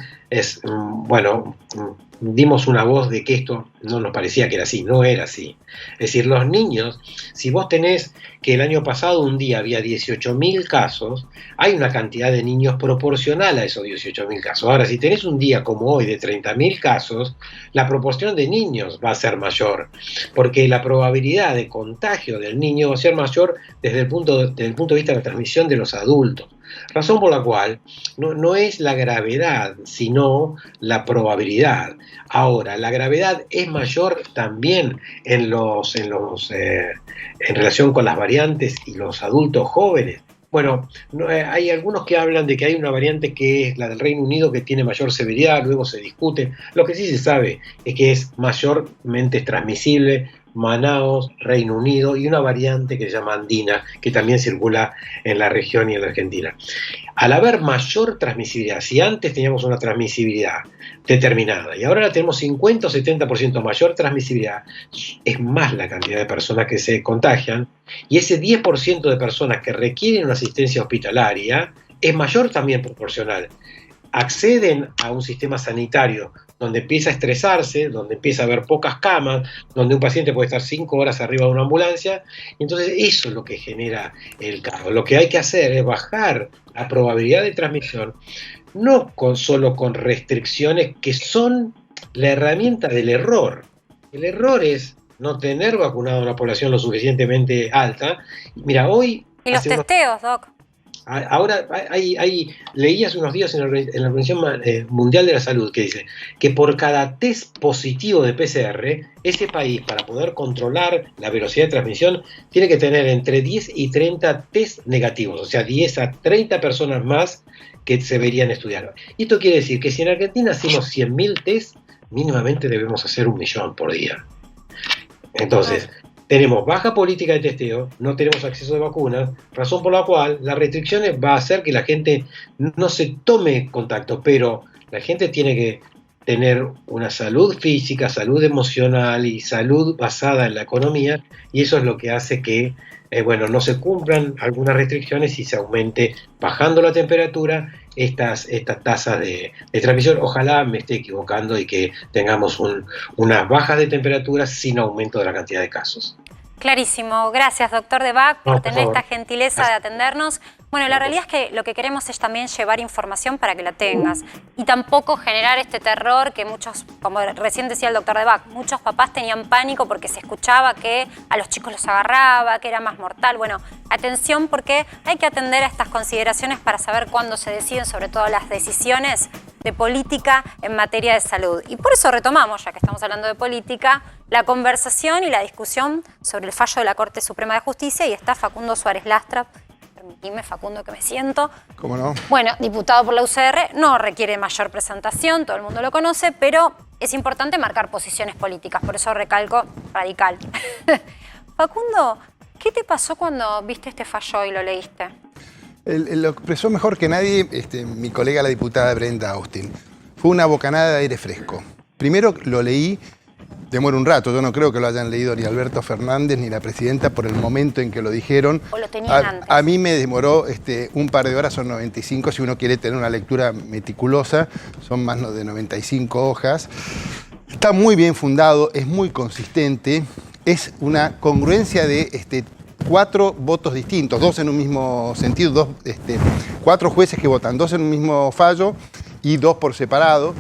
dimos una voz de que esto no nos parecía que era así, no era así. Es decir, los niños, si vos tenés que el año pasado un día había 18.000 casos, hay una cantidad de niños proporcional a esos 18.000 casos. Ahora, si tenés un día como hoy de 30.000 casos, la proporción de niños va a ser mayor, porque la probabilidad de contagio del niño va a ser mayor desde el punto de vista de la transmisión de los adultos. Razón por la cual no es la gravedad, sino la probabilidad. Ahora, la gravedad es mayor también en relación con las variantes y los adultos jóvenes. Bueno, hay algunos que hablan de que hay una variante que es la del Reino Unido que tiene mayor severidad, luego se discute. Lo que sí se sabe es que es mayormente transmisible, Manaos, Reino Unido, y una variante que se llama andina, que también circula en la región y en la Argentina. Al haber mayor transmisibilidad, si antes teníamos una transmisibilidad determinada y ahora la tenemos 50 o 70% mayor transmisibilidad, es más la cantidad de personas que se contagian, y ese 10% de personas que requieren una asistencia hospitalaria es mayor también proporcional. Acceden a un sistema sanitario donde empieza a estresarse, donde empieza a haber pocas camas, donde un paciente puede estar 5 horas arriba de una ambulancia, y entonces eso es lo que genera el caos. Lo que hay que hacer es bajar la probabilidad de transmisión, no solo con restricciones que son la herramienta del error. El error es no tener vacunado a una población lo suficientemente alta. Mira, hoy... Y los testeos, Doc. Ahora leí hace unos días en la Organización Mundial de la Salud que dice que por cada test positivo de PCR, ese país, para poder controlar la velocidad de transmisión, tiene que tener entre 10 y 30 test negativos, o sea, 10 a 30 personas más que se deberían estudiar. Y esto quiere decir que si en Argentina hacemos 100.000 test, mínimamente debemos hacer 1.000.000 por día. Entonces... tenemos baja política de testeo, no tenemos acceso de vacunas, razón por la cual las restricciones va a hacer que la gente no se tome contacto, pero la gente tiene que tener una salud física, salud emocional y salud basada en la economía, y eso es lo que hace que no se cumplan algunas restricciones y se aumente, bajando la temperatura, estas tasas de transmisión. Ojalá me esté equivocando y que tengamos unas bajas de temperatura sin aumento de la cantidad de casos. Clarísimo. Gracias, doctor Debac, por tener esta gentileza de atendernos. Bueno, la realidad es que lo que queremos es también llevar información para que la tengas y tampoco generar este terror que muchos, como recién decía el doctor Debac, muchos papás tenían pánico porque se escuchaba que a los chicos los agarraba, que era más mortal. Bueno, atención, porque hay que atender a estas consideraciones para saber cuándo se deciden, sobre todo las decisiones de política en materia de salud. Y por eso retomamos, ya que estamos hablando de política, la conversación y la discusión sobre el fallo de la Corte Suprema de Justicia, y está Facundo Suárez Lastrap. Permitime, Facundo, que me siento. ¿Cómo no? Bueno, diputado por la UCR, no requiere mayor presentación, todo el mundo lo conoce, pero es importante marcar posiciones políticas, por eso recalco radical. Facundo, ¿qué te pasó cuando viste este fallo y lo leíste? Lo expresó mejor que nadie mi colega, la diputada Brenda Austin. Fue una bocanada de aire fresco. Primero lo leí, demora un rato, yo no creo que lo hayan leído ni Alberto Fernández ni la presidenta por el momento en que lo dijeron. ¿O lo tenían antes? A mí me demoró un par de horas, son 95, si uno quiere tener una lectura meticulosa, son más de 95 hojas. Está muy bien fundado, es muy consistente, es una congruencia de 4 votos distintos, 2 en un mismo sentido, 4 jueces que votan, 2 en un mismo fallo y 2 por separado,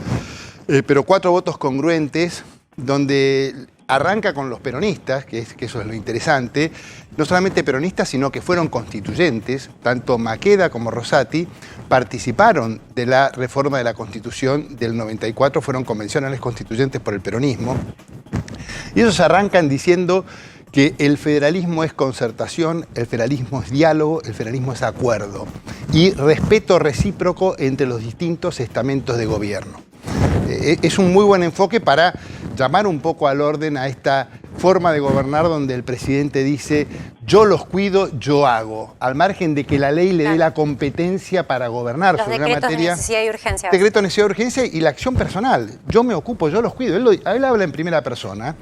pero 4 votos congruentes, donde arranca con los peronistas, que eso es lo interesante, no solamente peronistas, sino que fueron constituyentes, tanto Maqueda como Rosati participaron de la reforma de la Constitución del 94, fueron convencionales constituyentes por el peronismo, y ellos arrancan diciendo que el federalismo es concertación, el federalismo es diálogo, el federalismo es acuerdo y respeto recíproco entre los distintos estamentos de gobierno. Es un muy buen enfoque para llamar un poco al orden a esta forma de gobernar donde el presidente dice yo los cuido, yo hago, al margen de que la ley le dé la competencia para gobernar sobre una materia. De necesidad y urgencia. Decreto de necesidad y urgencia y la acción personal. Yo me ocupo, yo los cuido. Él habla en primera persona.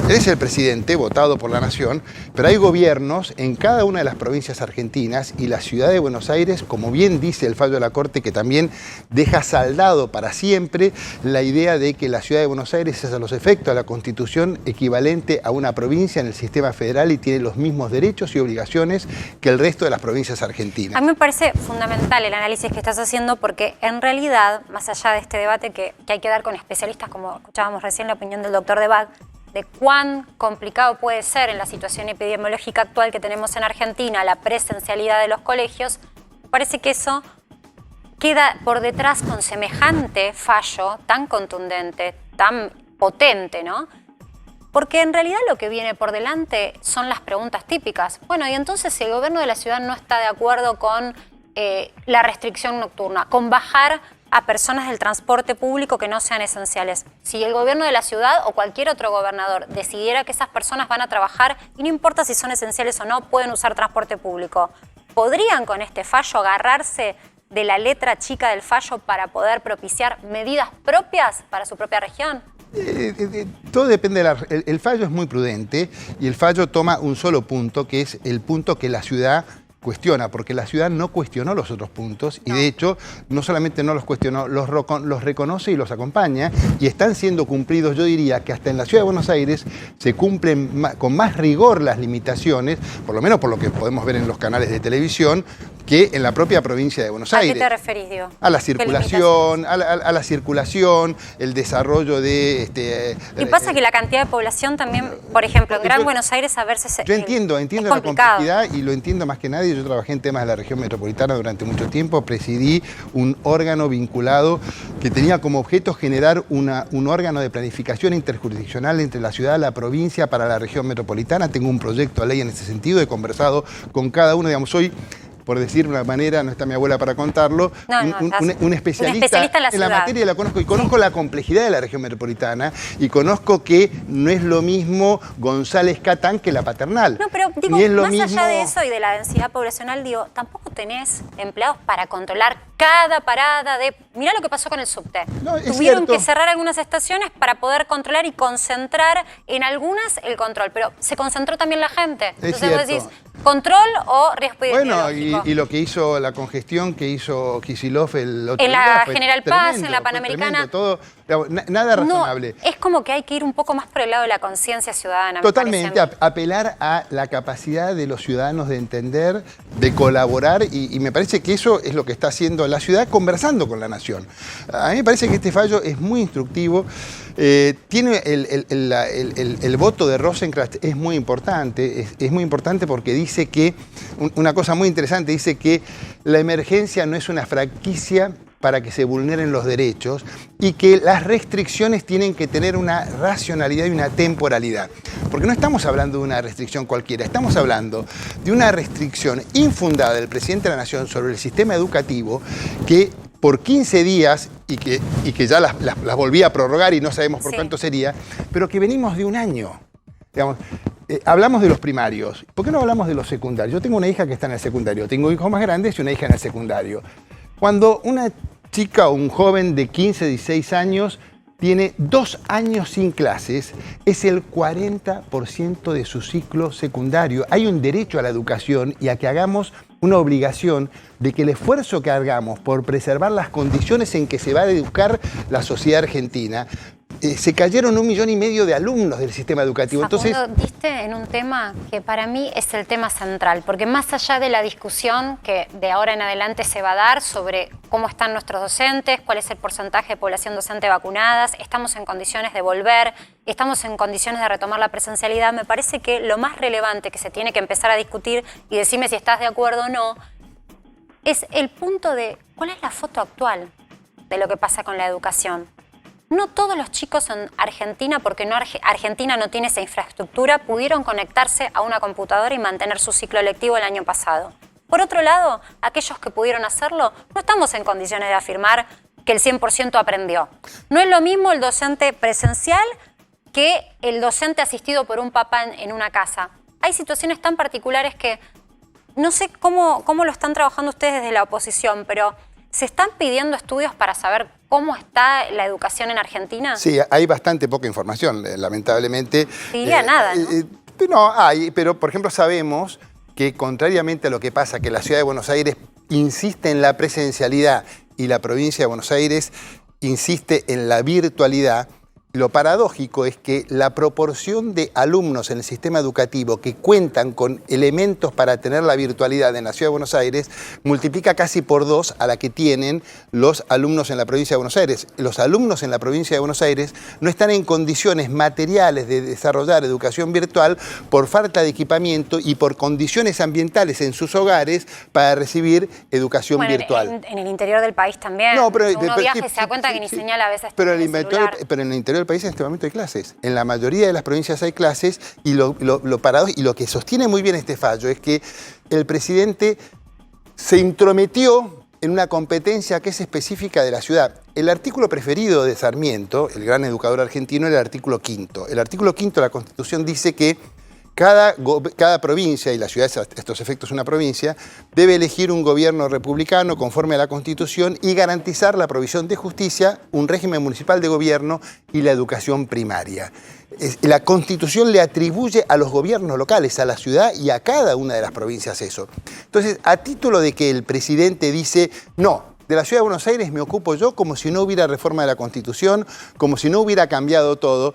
Él es el presidente, votado por la nación, pero hay gobiernos en cada una de las provincias argentinas y la ciudad de Buenos Aires, como bien dice el fallo de la Corte, que también deja saldado para siempre la idea de que la ciudad de Buenos Aires es a los efectos de la Constitución equivalente a una provincia en el sistema federal y tiene los mismos derechos y obligaciones que el resto de las provincias argentinas. A mí me parece fundamental el análisis que estás haciendo porque en realidad, más allá de este debate que hay que dar con especialistas, como escuchábamos recién la opinión del doctor Debag, de cuán complicado puede ser en la situación epidemiológica actual que tenemos en Argentina la presencialidad de los colegios, me parece que eso queda por detrás con semejante fallo tan contundente, tan potente, ¿no? Porque en realidad lo que viene por delante son las preguntas típicas. Bueno, y entonces si el gobierno de la ciudad no está de acuerdo con la restricción nocturna, con bajar a personas del transporte público que no sean esenciales. Si el gobierno de la ciudad o cualquier otro gobernador decidiera que esas personas van a trabajar y no importa si son esenciales o no, pueden usar transporte público, ¿podrían con este fallo agarrarse de la letra chica del fallo para poder propiciar medidas propias para su propia región? Todo depende el fallo es muy prudente y el fallo toma un solo punto, que es el punto que la ciudad cuestiona, porque la ciudad no cuestionó los otros puntos y de hecho no solamente no los cuestionó, los reconoce y los acompaña y están siendo cumplidos. Yo diría que hasta en la ciudad de Buenos Aires se cumplen con más rigor las limitaciones, por lo menos por lo que podemos ver en los canales de televisión, que en la propia provincia de Buenos Aires. ¿A qué te referís, Diego? A la circulación, a la circulación, el desarrollo de... Y pasa que la cantidad de población también, por ejemplo, en Gran Buenos Aires a veces yo entiendo la complejidad y lo entiendo más que nadie. Yo trabajé en temas de la región metropolitana durante mucho tiempo, presidí un órgano vinculado que tenía como objeto generar un órgano de planificación interjurisdiccional entre la ciudad y la provincia para la región metropolitana. Tengo un proyecto de ley en ese sentido, he conversado con cada uno, digamos, hoy, por decir de una manera, no está mi abuela para contarlo, un especialista en la materia, la conozco y conozco la complejidad de la región metropolitana y conozco que no es lo mismo González Catán que la Paternal. No, pero digo, más allá de eso y de la densidad poblacional, digo, tampoco tenés empleados para controlar cada parada de... Mirá lo que pasó con el subte. No, tuvieron que cerrar algunas estaciones para poder controlar y concentrar en algunas el control, pero se concentró también la gente. Entonces vos decís, ¿control o riesgo epidemiológico? Y lo que hizo, la congestión que hizo Kicillof el otro día. En la General Paz, en la Panamericana. Todo, nada razonable. No, es como que hay que ir un poco más por el lado de la conciencia ciudadana. Totalmente, apelar a la capacidad de los ciudadanos de entender, de colaborar y me parece que eso es lo que está haciendo la ciudad conversando con la nación. A mí me parece que este fallo es muy instructivo. Tiene el voto de Rosenkrantz es muy importante, es muy importante porque dice que, una cosa muy interesante, dice que la emergencia no es una franquicia para que se vulneren los derechos y que las restricciones tienen que tener una racionalidad y una temporalidad. Porque no estamos hablando de una restricción cualquiera, estamos hablando de una restricción infundada del presidente de la Nación sobre el sistema educativo que por 15 días, y que ya las volví a prorrogar y no sabemos por cuánto sería, pero que venimos de un año. Digamos, hablamos de los primarios, ¿por qué no hablamos de los secundarios? Yo tengo una hija que está en el secundario, tengo hijos más grandes y una hija en el secundario. Cuando una chica o un joven de 15, 16 años tiene 2 años sin clases, es el 40% de su ciclo secundario. Hay un derecho a la educación y a que hagamos una obligación de que el esfuerzo que hagamos por preservar las condiciones en que se va a educar la sociedad argentina se cayeron 1,5 millones de alumnos del sistema educativo. Facundo, Entonces, diste en un tema que para mí es el tema central, porque más allá de la discusión que de ahora en adelante se va a dar sobre cómo están nuestros docentes, cuál es el porcentaje de población docente vacunadas, estamos en condiciones de volver, estamos en condiciones de retomar la presencialidad, me parece que lo más relevante que se tiene que empezar a discutir, y decime si estás de acuerdo o no, es el punto de cuál es la foto actual de lo que pasa con la educación. No todos los chicos en Argentina, porque Argentina no tiene esa infraestructura, pudieron conectarse a una computadora y mantener su ciclo lectivo el año pasado. Por otro lado, aquellos que pudieron hacerlo, no estamos en condiciones de afirmar que el 100% aprendió. No es lo mismo el docente presencial que el docente asistido por un papá en una casa. Hay situaciones tan particulares que no sé cómo lo están trabajando ustedes desde la oposición, pero ¿se están pidiendo estudios para saber cómo está la educación en Argentina? Sí, hay bastante poca información, lamentablemente. Diría nada, ¿no? No, hay, pero por ejemplo sabemos que contrariamente a lo que pasa, que la Ciudad de Buenos Aires insiste en la presencialidad y la provincia de Buenos Aires insiste en la virtualidad, lo paradójico es que la proporción de alumnos en el sistema educativo que cuentan con elementos para tener la virtualidad en la Ciudad de Buenos Aires multiplica casi por 2 a la que tienen los alumnos en la provincia de Buenos Aires. Los alumnos en la provincia de Buenos Aires no están en condiciones materiales de desarrollar educación virtual por falta de equipamiento y por condiciones ambientales en sus hogares para recibir educación virtual. En el interior del país también. No, pero, uno viaja y se da cuenta que ni señal a veces. Pero en el interior del país en este momento hay clases. En la mayoría de las provincias hay clases y lo que sostiene muy bien este fallo es que el presidente se intrometió en una competencia que es específica de la ciudad. El artículo preferido de Sarmiento, el gran educador argentino, era el artículo 5. El artículo 5 de la Constitución dice que cada provincia, y la ciudad es a estos efectos una provincia, debe elegir un gobierno republicano conforme a la Constitución y garantizar la provisión de justicia, un régimen municipal de gobierno y la educación primaria. La Constitución le atribuye a los gobiernos locales, a la ciudad y a cada una de las provincias eso. Entonces, a título de que el presidente dice, no, de la Ciudad de Buenos Aires me ocupo yo, como si no hubiera reforma de la Constitución, como si no hubiera cambiado todo,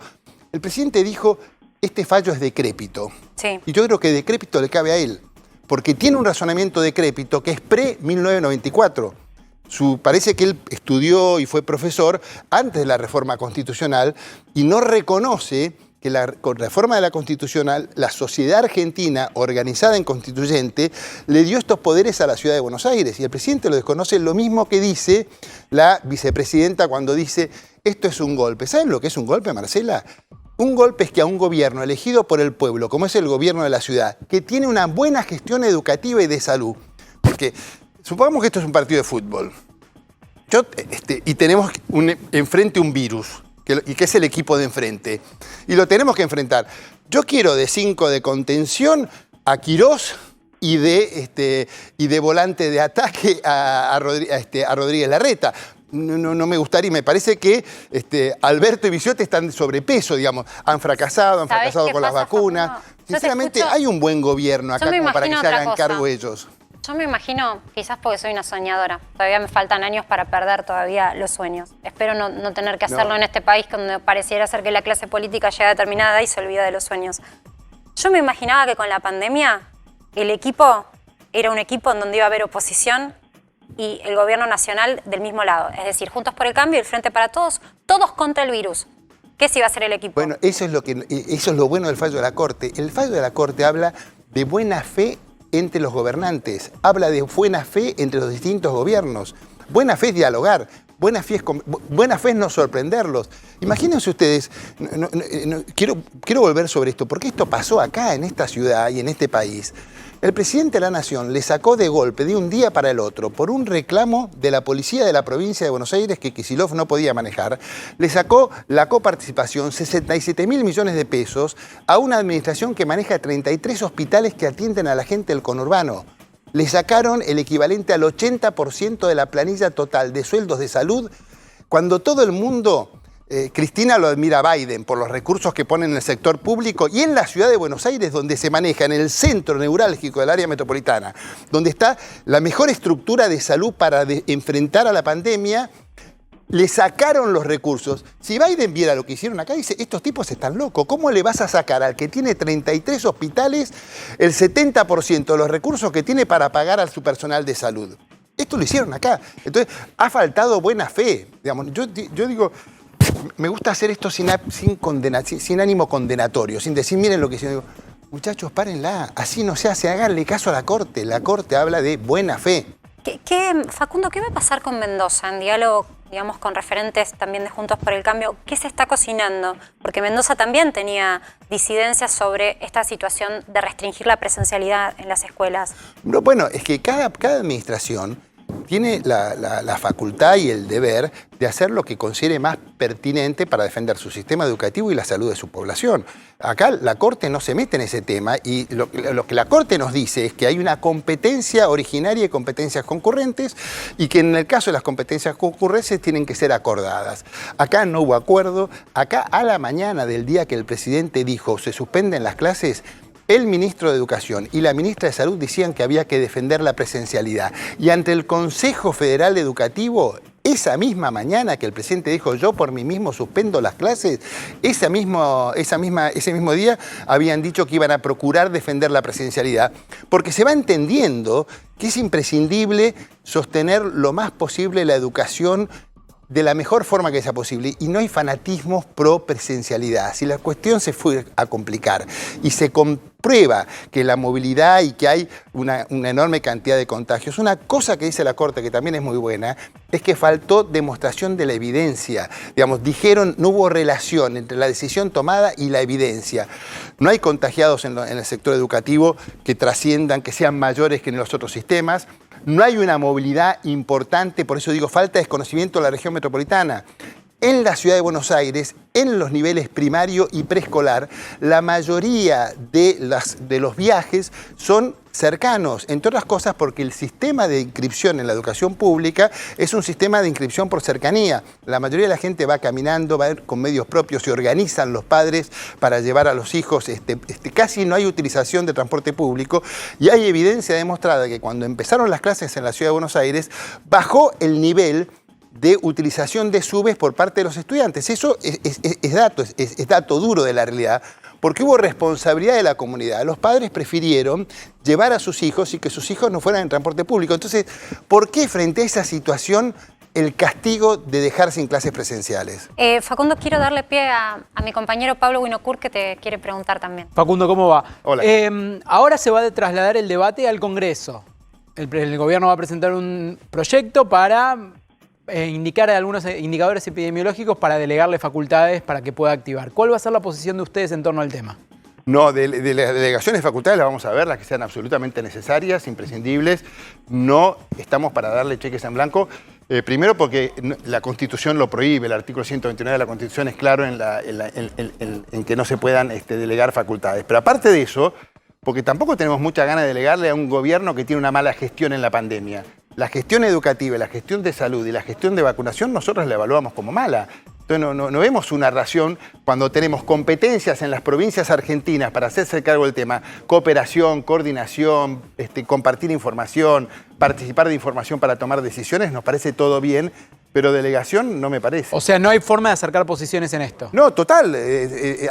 el presidente dijo, este fallo es decrépito. Sí. Y yo creo que decrépito le cabe a él, porque tiene un razonamiento decrépito que es pre-1994. Parece que él estudió y fue profesor antes de la reforma constitucional y no reconoce que con la reforma de la constitucional, la sociedad argentina, organizada en constituyente, le dio estos poderes a la Ciudad de Buenos Aires. Y el presidente lo desconoce, lo mismo que dice la vicepresidenta cuando dice, esto es un golpe. ¿Saben lo que es un golpe, Marcela? Un golpe es que a un gobierno elegido por el pueblo, como es el gobierno de la ciudad, que tiene una buena gestión educativa y de salud, porque supongamos que esto es un partido de fútbol, y tenemos enfrente un virus, que es el equipo de enfrente, y lo tenemos que enfrentar. Yo quiero de 5 de contención a Quirós y de volante de ataque a Rodríguez Larreta. No me gustaría, me parece que Alberto y Bisotti están de sobrepeso, digamos. Han fracasado con las vacunas. Sinceramente, hay un buen gobierno acá como para que se hagan cargo ellos. Yo me imagino, quizás porque soy una soñadora, todavía me faltan años para perder todavía los sueños. Espero no tener que hacerlo en este país donde pareciera ser que la clase política llega determinada y se olvida de los sueños. Yo me imaginaba que con la pandemia el equipo era un equipo en donde iba a haber oposición y el gobierno nacional del mismo lado. Es decir, Juntos por el Cambio, el Frente para Todos, todos contra el virus. ¿Qué sí va a ser el equipo? Bueno, eso es lo bueno del fallo de la Corte. El fallo de la Corte habla de buena fe entre los gobernantes, habla de buena fe entre los distintos gobiernos. Buena fe es dialogar, buena fe es no sorprenderlos. Imagínense ustedes, quiero volver sobre esto, porque esto pasó acá, en esta ciudad y en este país. El presidente de la Nación le sacó de golpe, de un día para el otro, por un reclamo de la policía de la provincia de Buenos Aires que Kicillof no podía manejar, le sacó la coparticipación, 67.000 millones de pesos, a una administración que maneja 33 hospitales que atienden a la gente del conurbano. Le sacaron el equivalente al 80% de la planilla total de sueldos de salud, cuando todo el mundo... Cristina lo admira a Biden por los recursos que pone en el sector público y en la ciudad de Buenos Aires, donde se maneja en el centro neurálgico del área metropolitana, donde está la mejor estructura de salud para enfrentar a la pandemia, Le sacaron los recursos. Si Biden viera lo que hicieron acá, dice, estos tipos están locos. ¿Cómo le vas a sacar al que tiene 33 hospitales el 70% de los recursos que tiene para pagar a su personal de salud? Esto lo hicieron acá. Entonces, ha faltado buena fe. Digamos, yo digo, me gusta hacer esto sin ánimo condenatorio, sin decir, miren lo que hicieron. Digo, muchachos, párenla. Así no se hace. Háganle caso a la Corte. La Corte habla de buena fe. Facundo, ¿qué va a pasar con Mendoza en diálogo, digamos, con referentes también de Juntos por el Cambio? ¿Qué se está cocinando? Porque Mendoza también tenía disidencias sobre esta situación de restringir la presencialidad en las escuelas. No, bueno, es que cada administración tiene la facultad y el deber de hacer lo que considere más pertinente para defender su sistema educativo y la salud de su población. Acá la Corte no se mete en ese tema y lo que la Corte nos dice es que hay una competencia originaria y competencias concurrentes y que en el caso de las competencias concurrentes tienen que ser acordadas. Acá no hubo acuerdo, acá a la mañana del día que el presidente dijo se suspenden las clases, el ministro de Educación y la ministra de Salud decían que había que defender la presencialidad. Y ante el Consejo Federal Educativo, esa misma mañana que el presidente dijo yo por mí mismo suspendo las clases, ese mismo día habían dicho que iban a procurar defender la presencialidad, porque se va entendiendo que es imprescindible sostener lo más posible la educación de la mejor forma que sea posible y no hay fanatismos pro presencialidad. Si la cuestión se fue a complicar y se comprueba que la movilidad y que hay una enorme cantidad de contagios, una cosa que dice la Corte que también es muy buena es que faltó demostración de la evidencia. Digamos, dijeron no hubo relación entre la decisión tomada y la evidencia. No hay contagiados en el sector educativo que trasciendan, que sean mayores que en los otros sistemas. No hay una movilidad importante, por eso digo, falta de desconocimiento de la región metropolitana. En la ciudad de Buenos Aires, en los niveles primario y preescolar, la mayoría de los viajes son cercanos, entre otras cosas porque el sistema de inscripción en la educación pública es un sistema de inscripción por cercanía. La mayoría de la gente va caminando, va con medios propios, se organizan los padres para llevar a los hijos, casi no hay utilización de transporte público y hay evidencia demostrada que cuando empezaron las clases en la ciudad de Buenos Aires, bajó el nivel de utilización de subes por parte de los estudiantes. Eso es dato duro de la realidad, porque hubo responsabilidad de la comunidad. Los padres prefirieron llevar a sus hijos y que sus hijos no fueran en transporte público. Entonces, ¿por qué frente a esa situación el castigo de dejar sin clases presenciales? Facundo, quiero darle pie a mi compañero Pablo Winocourt que te quiere preguntar también. Facundo, ¿cómo va? Hola. Ahora se va a trasladar el debate al Congreso. El gobierno va a presentar un proyecto para indicar algunos indicadores epidemiológicos para delegarle facultades para que pueda activar. ¿Cuál va a ser la posición de ustedes en torno al tema? No, de las delegaciones facultades las vamos a ver, las que sean absolutamente necesarias, imprescindibles. No estamos para darle cheques en blanco. Primero porque la Constitución lo prohíbe, el artículo 129 de la Constitución es claro en que no se puedan delegar facultades. Pero aparte de eso, porque tampoco tenemos mucha ganas de delegarle a un gobierno que tiene una mala gestión en la pandemia. La gestión educativa, la gestión de salud y la gestión de vacunación nosotros la evaluamos como mala. Entonces no vemos una razón cuando tenemos competencias en las provincias argentinas para hacerse cargo del tema. Cooperación, coordinación, compartir información, participar de información para tomar decisiones, nos parece todo bien, pero delegación no me parece. O sea, no hay forma de acercar posiciones en esto. No, total.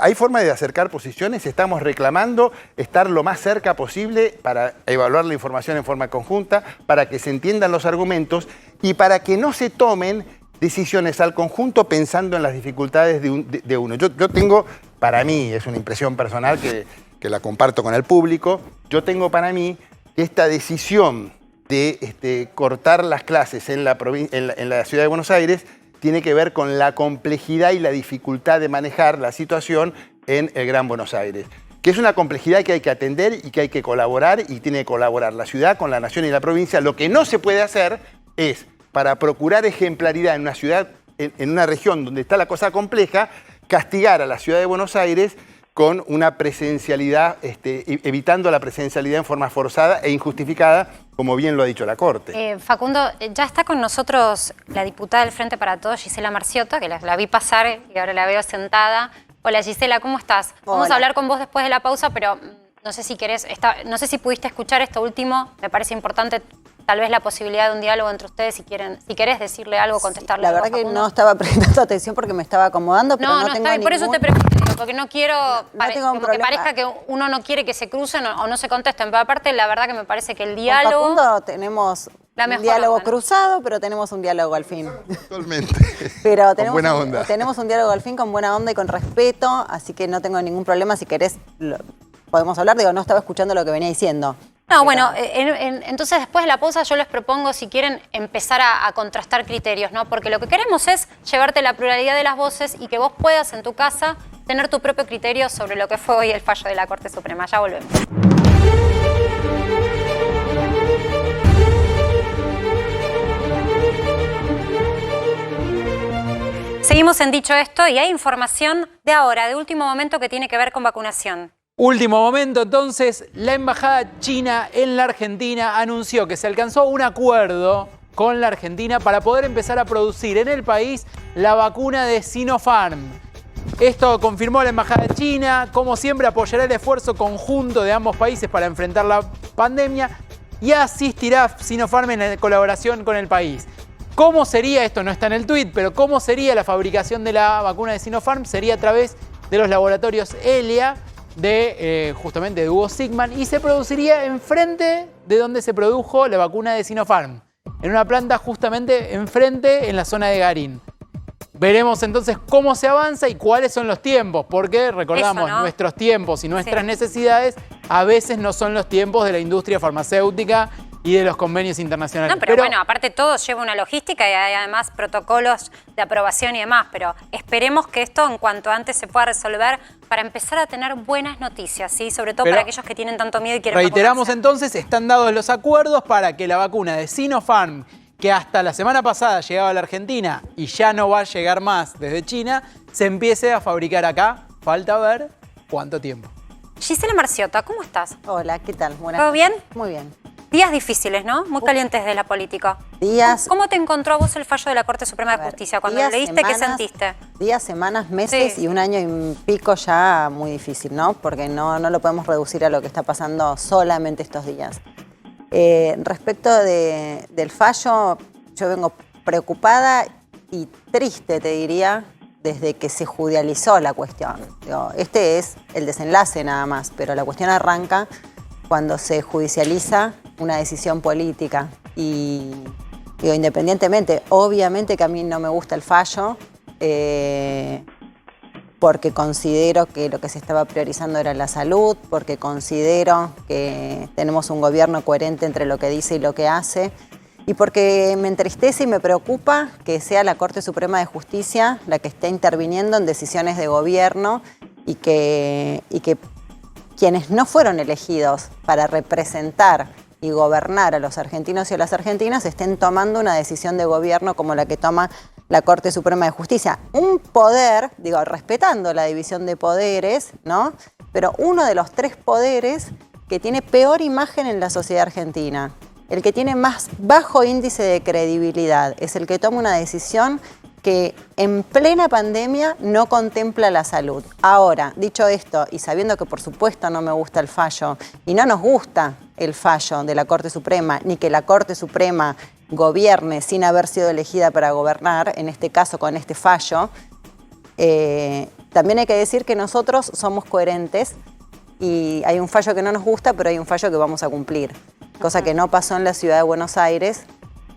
Hay forma de acercar posiciones. Estamos reclamando estar lo más cerca posible para evaluar la información en forma conjunta, para que se entiendan los argumentos y para que no se tomen decisiones al conjunto pensando en las dificultades de uno. Yo tengo, para mí, es una impresión personal que la comparto con el público, yo tengo para mí que esta decisión de cortar las clases en la ciudad de Buenos Aires tiene que ver con la complejidad y la dificultad de manejar la situación en el Gran Buenos Aires. Que es una complejidad que hay que atender y que hay que colaborar y tiene que colaborar la ciudad con la nación y la provincia. Lo que no se puede hacer es, para procurar ejemplaridad en una ciudad, en una región donde está la cosa compleja, castigar a la ciudad de Buenos Aires con una presencialidad, evitando la presencialidad en forma forzada e injustificada, como bien lo ha dicho la Corte. Facundo, ya está con nosotros la diputada del Frente para Todos, Gisela Marciotto, que la vi pasar y ahora la veo sentada. Hola Gisela, ¿cómo estás? Hola. Vamos a hablar con vos después de la pausa, pero no sé si querés, no sé si pudiste escuchar esto último, me parece importante tal vez la posibilidad de un diálogo entre ustedes si querés decirle algo, contestarle la algo. verdad que no estaba prestando atención porque me estaba acomodando, pero no tengo está bien, por eso te pregunto, porque no quiero que parezca que uno no quiere que se crucen o no se contesten, pero aparte la verdad que me parece que el diálogo... Con Facundo tenemos un diálogo cruzado, pero tenemos un diálogo al fin. Totalmente. Pero con buena onda. Tenemos un diálogo al fin con buena onda y con respeto, así que no tengo ningún problema. Si querés, podemos hablar. Digo, no estaba escuchando lo que venía diciendo. No, bueno, entonces después de la pausa yo les propongo, si quieren, empezar a contrastar criterios, ¿no? Porque lo que queremos es llevarte la pluralidad de las voces y que vos puedas en tu casa tener tu propio criterio sobre lo que fue hoy el fallo de la Corte Suprema. Ya volvemos. Seguimos en Dicho Esto y hay información de ahora, de último momento, que tiene que ver con vacunación. Último momento, entonces, la Embajada China en la Argentina anunció que se alcanzó un acuerdo con la Argentina para poder empezar a producir en el país la vacuna de Sinopharm. Esto confirmó la Embajada China, como siempre apoyará el esfuerzo conjunto de ambos países para enfrentar la pandemia y asistirá Sinopharm en la colaboración con el país. ¿Cómo sería esto? No está en el tuit, pero ¿cómo sería la fabricación de la vacuna de Sinopharm? Sería a través de los laboratorios Elia, justamente de Hugo Sigman, y se produciría enfrente de donde se produjo la vacuna de Sinopharm, en una planta justamente enfrente en la zona de Garín. Veremos entonces cómo se avanza y cuáles son los tiempos, porque recordamos, nuestros tiempos y nuestras necesidades a veces no son los tiempos de la industria farmacéutica y de los convenios internacionales. No, pero bueno, aparte todo lleva una logística y hay además protocolos de aprobación y demás, pero esperemos que esto en cuanto antes se pueda resolver para empezar a tener buenas noticias, ¿sí? Sobre todo para aquellos que tienen tanto miedo y quieren reiteramos vacunarse. Entonces, están dados los acuerdos para que la vacuna de Sinopharm, que hasta la semana pasada llegaba a la Argentina y ya no va a llegar más desde China, se empiece a fabricar acá. Falta ver cuánto tiempo. Gisela Marciota, ¿cómo estás? Hola, ¿qué tal? ¿Todo bien? Muy bien. Días difíciles, ¿no? Muy calientes de la política. ¿Cómo te encontró a vos el fallo de la Corte Suprema de Justicia? Cuando lo leíste, ¿qué sentiste? Días, semanas, meses y un año y pico ya muy difícil, ¿no? Porque no lo podemos reducir a lo que está pasando solamente estos días. Respecto del fallo, yo vengo preocupada y triste, te diría, desde que se judicializó la cuestión. Este es el desenlace nada más, pero la cuestión arranca cuando se judicializa una decisión política. Y digo, independientemente, obviamente que a mí no me gusta el fallo, porque considero que lo que se estaba priorizando era la salud, porque considero que tenemos un gobierno coherente entre lo que dice y lo que hace, y porque me entristece y me preocupa que sea la Corte Suprema de Justicia la que esté interviniendo en decisiones de gobierno y que quienes no fueron elegidos para representar y gobernar a los argentinos y a las argentinas estén tomando una decisión de gobierno como la que toma la Corte Suprema de Justicia. Un poder, digo, respetando la división de poderes, ¿no? Pero uno de los tres poderes que tiene peor imagen en la sociedad argentina, el que tiene más bajo índice de credibilidad, es el que toma una decisión que en plena pandemia no contempla la salud. Ahora, dicho esto, y sabiendo que por supuesto no me gusta el fallo, y no nos gusta el fallo de la Corte Suprema, ni que la Corte Suprema gobierne sin haber sido elegida para gobernar, en este caso con este fallo, también hay que decir que nosotros somos coherentes y hay un fallo que no nos gusta, pero hay un fallo que vamos a cumplir. Cosa que no pasó en la ciudad de Buenos Aires,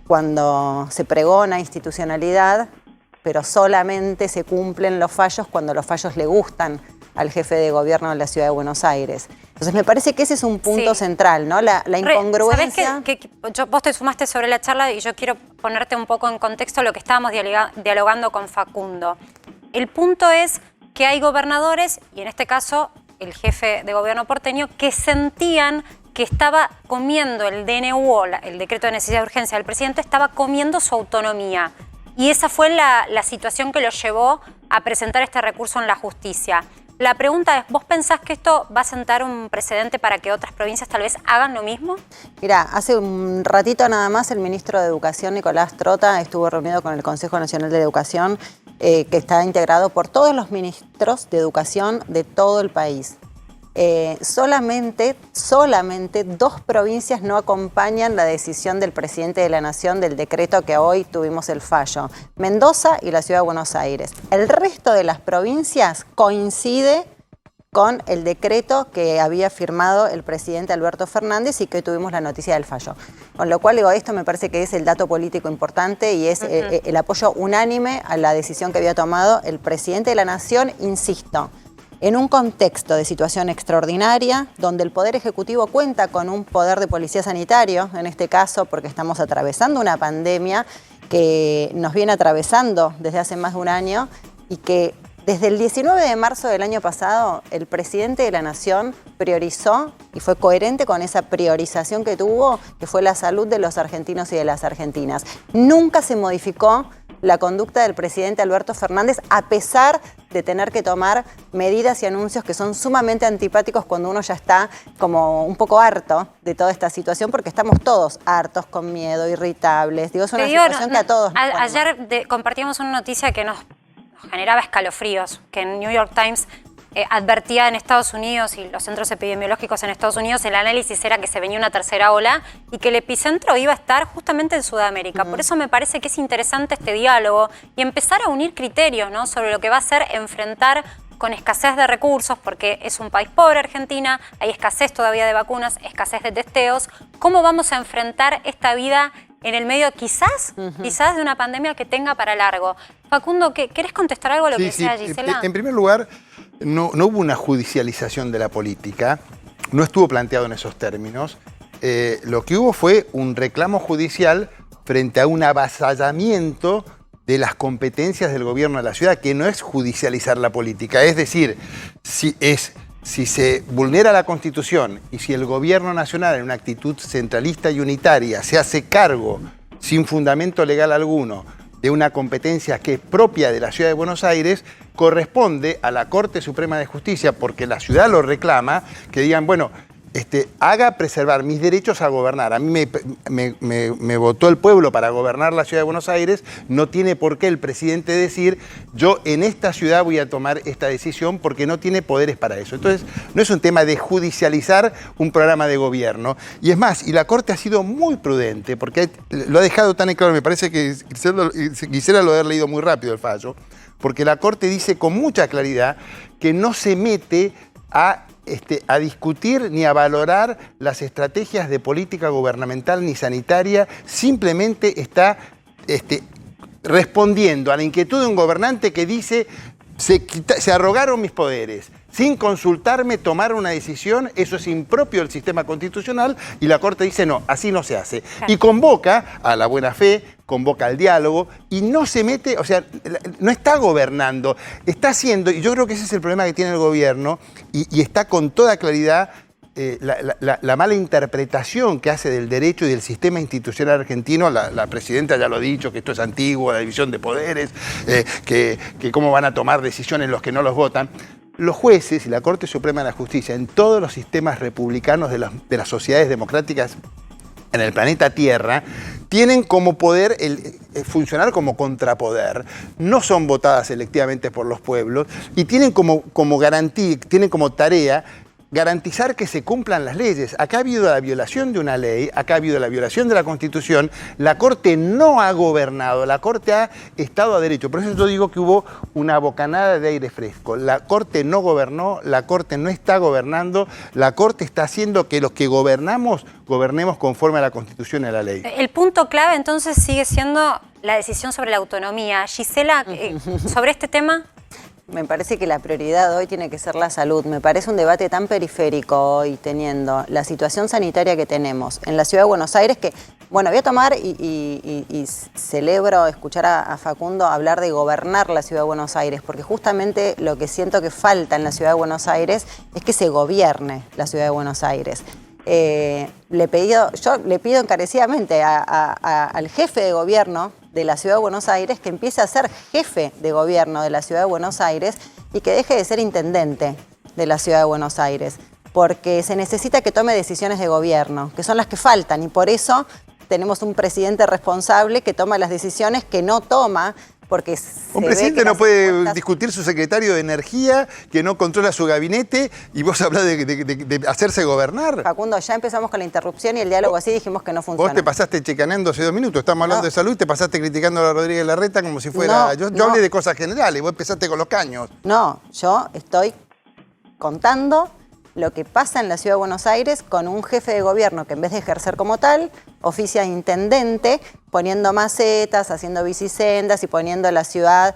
cuando se pregona institucionalidad, pero solamente se cumplen los fallos cuando los fallos le gustan al jefe de gobierno de la ciudad de Buenos Aires. Entonces me parece que ese es un punto central, ¿no? La incongruencia. ¿Sabés que vos te sumaste sobre la charla y yo quiero ponerte un poco en contexto lo que estábamos dialogando con Facundo? El punto es que hay gobernadores, y en este caso el jefe de gobierno porteño, que sentían que estaba comiendo el DNU, el decreto de necesidad de urgencia del presidente, estaba comiendo su autonomía. Y esa fue la situación que lo llevó a presentar este recurso en la justicia. La pregunta es, ¿vos pensás que esto va a sentar un precedente para que otras provincias tal vez hagan lo mismo? Mirá, hace un ratito nada más el ministro de Educación, Nicolás Trota, estuvo reunido con el Consejo Nacional de Educación, que está integrado por todos los ministros de Educación de todo el país. Solamente 2 provincias no acompañan la decisión del presidente de la Nación del decreto que hoy tuvimos el fallo. Mendoza y la Ciudad de Buenos Aires. El resto de las provincias coincide con el decreto que había firmado el presidente Alberto Fernández y que hoy tuvimos la noticia del fallo. Con lo cual, digo, esto me parece que es el dato político importante y es el apoyo unánime a la decisión que había tomado el presidente de la Nación, insisto, en un contexto de situación extraordinaria, donde el Poder Ejecutivo cuenta con un poder de policía sanitario, en este caso porque estamos atravesando una pandemia que nos viene atravesando desde hace más de un año y que desde el 19 de marzo del año pasado, el presidente de la Nación priorizó y fue coherente con esa priorización que tuvo, que fue la salud de los argentinos y de las argentinas. Nunca se modificó la conducta del presidente Alberto Fernández, a pesar de tener que tomar medidas y anuncios que son sumamente antipáticos cuando uno ya está como un poco harto de toda esta situación, porque estamos todos hartos, con miedo, irritables. Digo, es una situación que a todos... Ayer compartíamos una noticia que nos generaba escalofríos, que en New York Times advertía en Estados Unidos y los centros epidemiológicos en Estados Unidos, el análisis era que se venía una tercera ola y que el epicentro iba a estar justamente en Sudamérica. Por eso me parece que es interesante este diálogo y empezar a unir criterios, ¿no?, sobre lo que va a ser enfrentar con escasez de recursos, porque es un país pobre Argentina, hay escasez todavía de vacunas, escasez de testeos. ¿Cómo vamos a enfrentar esta vida en el medio quizás de una pandemia que tenga para largo? Facundo, ¿querés contestar algo a lo que decía Gisela? En primer lugar, no hubo una judicialización de la política, no estuvo planteado en esos términos. Lo que hubo fue un reclamo judicial frente a un avasallamiento de las competencias del gobierno de la ciudad, que no es judicializar la política. Es decir, si se vulnera la Constitución y si el gobierno nacional, en una actitud centralista y unitaria, se hace cargo, sin fundamento legal alguno, de una competencia que es propia de la Ciudad de Buenos Aires, corresponde a la Corte Suprema de Justicia, porque la ciudad lo reclama, que digan, bueno, haga preservar mis derechos a gobernar. A mí me votó el pueblo para gobernar la Ciudad de Buenos Aires, no tiene por qué el presidente decir, yo en esta ciudad voy a tomar esta decisión, porque no tiene poderes para eso. Entonces, no es un tema de judicializar un programa de gobierno. Y es más, y la Corte ha sido muy prudente, porque lo ha dejado tan en claro, me parece que Gisela lo haber leído muy rápido el fallo, porque la Corte dice con mucha claridad que no se mete a discutir ni a valorar las estrategias de política gubernamental ni sanitaria, simplemente está respondiendo a la inquietud de un gobernante que dice, se arrogaron mis poderes, sin consultarme tomaron una decisión, eso es impropio del sistema constitucional, y la Corte dice no, así no se hace. Y convoca a la buena fe, convoca al diálogo y no se mete, o sea, no está gobernando, está haciendo, y yo creo que ese es el problema que tiene el gobierno, y está con toda claridad la mala interpretación que hace del derecho y del sistema institucional argentino. La presidenta ya lo ha dicho, que esto es antiguo, la división de poderes, que cómo van a tomar decisiones los que no los votan. Los jueces y la Corte Suprema de la Justicia en todos los sistemas republicanos de las sociedades democráticas en el planeta Tierra tienen como poder funcionar como contrapoder, no son votadas selectivamente por los pueblos y tienen como garantía, tienen como tarea garantizar que se cumplan las leyes. Acá ha habido la violación de una ley, acá ha habido la violación de la Constitución, la Corte no ha gobernado, la Corte ha estado a derecho. Por eso yo digo que hubo una bocanada de aire fresco. La Corte no gobernó, la Corte no está gobernando, la Corte está haciendo que los que gobernamos, gobernemos conforme a la Constitución y a la ley. El punto clave entonces sigue siendo la decisión sobre la autonomía. Gisela, sobre este tema... Me parece que la prioridad hoy tiene que ser la salud. Me parece un debate tan periférico hoy, teniendo la situación sanitaria que tenemos en la Ciudad de Buenos Aires, que, bueno, voy a tomar y celebro escuchar a Facundo hablar de gobernar la Ciudad de Buenos Aires, porque justamente lo que siento que falta en la Ciudad de Buenos Aires es que se gobierne la Ciudad de Buenos Aires. Yo le pido encarecidamente al jefe de gobierno de la Ciudad de Buenos Aires que empiece a ser jefe de gobierno de la Ciudad de Buenos Aires y que deje de ser intendente de la Ciudad de Buenos Aires, porque se necesita que tome decisiones de gobierno, que son las que faltan, y por eso tenemos un presidente responsable que toma las decisiones que no toma porque un presidente no puede discutir su secretario de Energía, que no controla su gabinete, y vos hablás de hacerse gobernar. Facundo, ya empezamos con la interrupción y el diálogo así dijimos que no funciona. Vos te pasaste checaneando hace 2 minutos, estamos hablando de salud y te pasaste criticando a Rodríguez Larreta como si fuera... yo hablé de cosas generales, vos empezaste con los caños. No, yo estoy contando lo que pasa en la Ciudad de Buenos Aires con un jefe de gobierno que en vez de ejercer como tal, oficia de intendente, poniendo macetas, haciendo bicisendas y poniendo la ciudad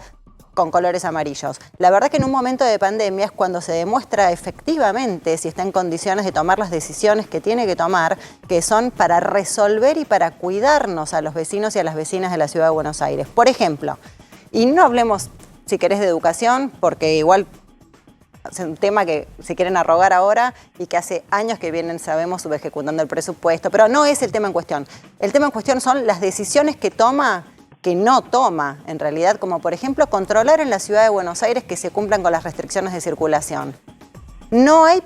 con colores amarillos. La verdad que en un momento de pandemia es cuando se demuestra efectivamente si está en condiciones de tomar las decisiones que tiene que tomar, que son para resolver y para cuidarnos a los vecinos y a las vecinas de la Ciudad de Buenos Aires. Por ejemplo, y no hablemos, si querés, de educación, porque igual es un tema que se quieren arrogar ahora y que hace años que vienen, sabemos, subejecutando el presupuesto, pero no es el tema en cuestión. El tema en cuestión son las decisiones que toma, que no toma, en realidad, como por ejemplo controlar en la Ciudad de Buenos Aires que se cumplan con las restricciones de circulación. No hay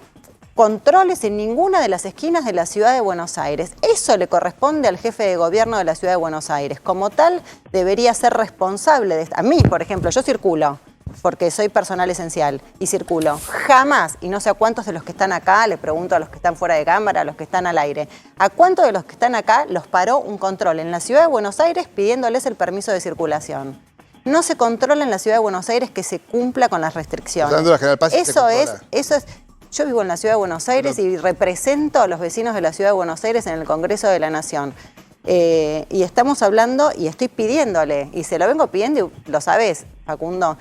controles en ninguna de las esquinas de la Ciudad de Buenos Aires. Eso le corresponde al jefe de gobierno de la Ciudad de Buenos Aires. Como tal, debería ser responsable de esto. A mí, por ejemplo, yo circulo, porque soy personal esencial y circulo. Jamás, y no sé a cuántos de los que están acá, le pregunto a los que están fuera de cámara, a los que están al aire, ¿a cuántos de los que están acá los paró un control en la Ciudad de Buenos Aires pidiéndoles el permiso de circulación? No se controla en la Ciudad de Buenos Aires que se cumpla con las restricciones. Eso es. Yo vivo en la Ciudad de Buenos Aires y represento a los vecinos de la Ciudad de Buenos Aires en el Congreso de la Nación. Y estamos hablando y estoy pidiéndole, y se lo vengo pidiendo, y lo sabés, Facundo,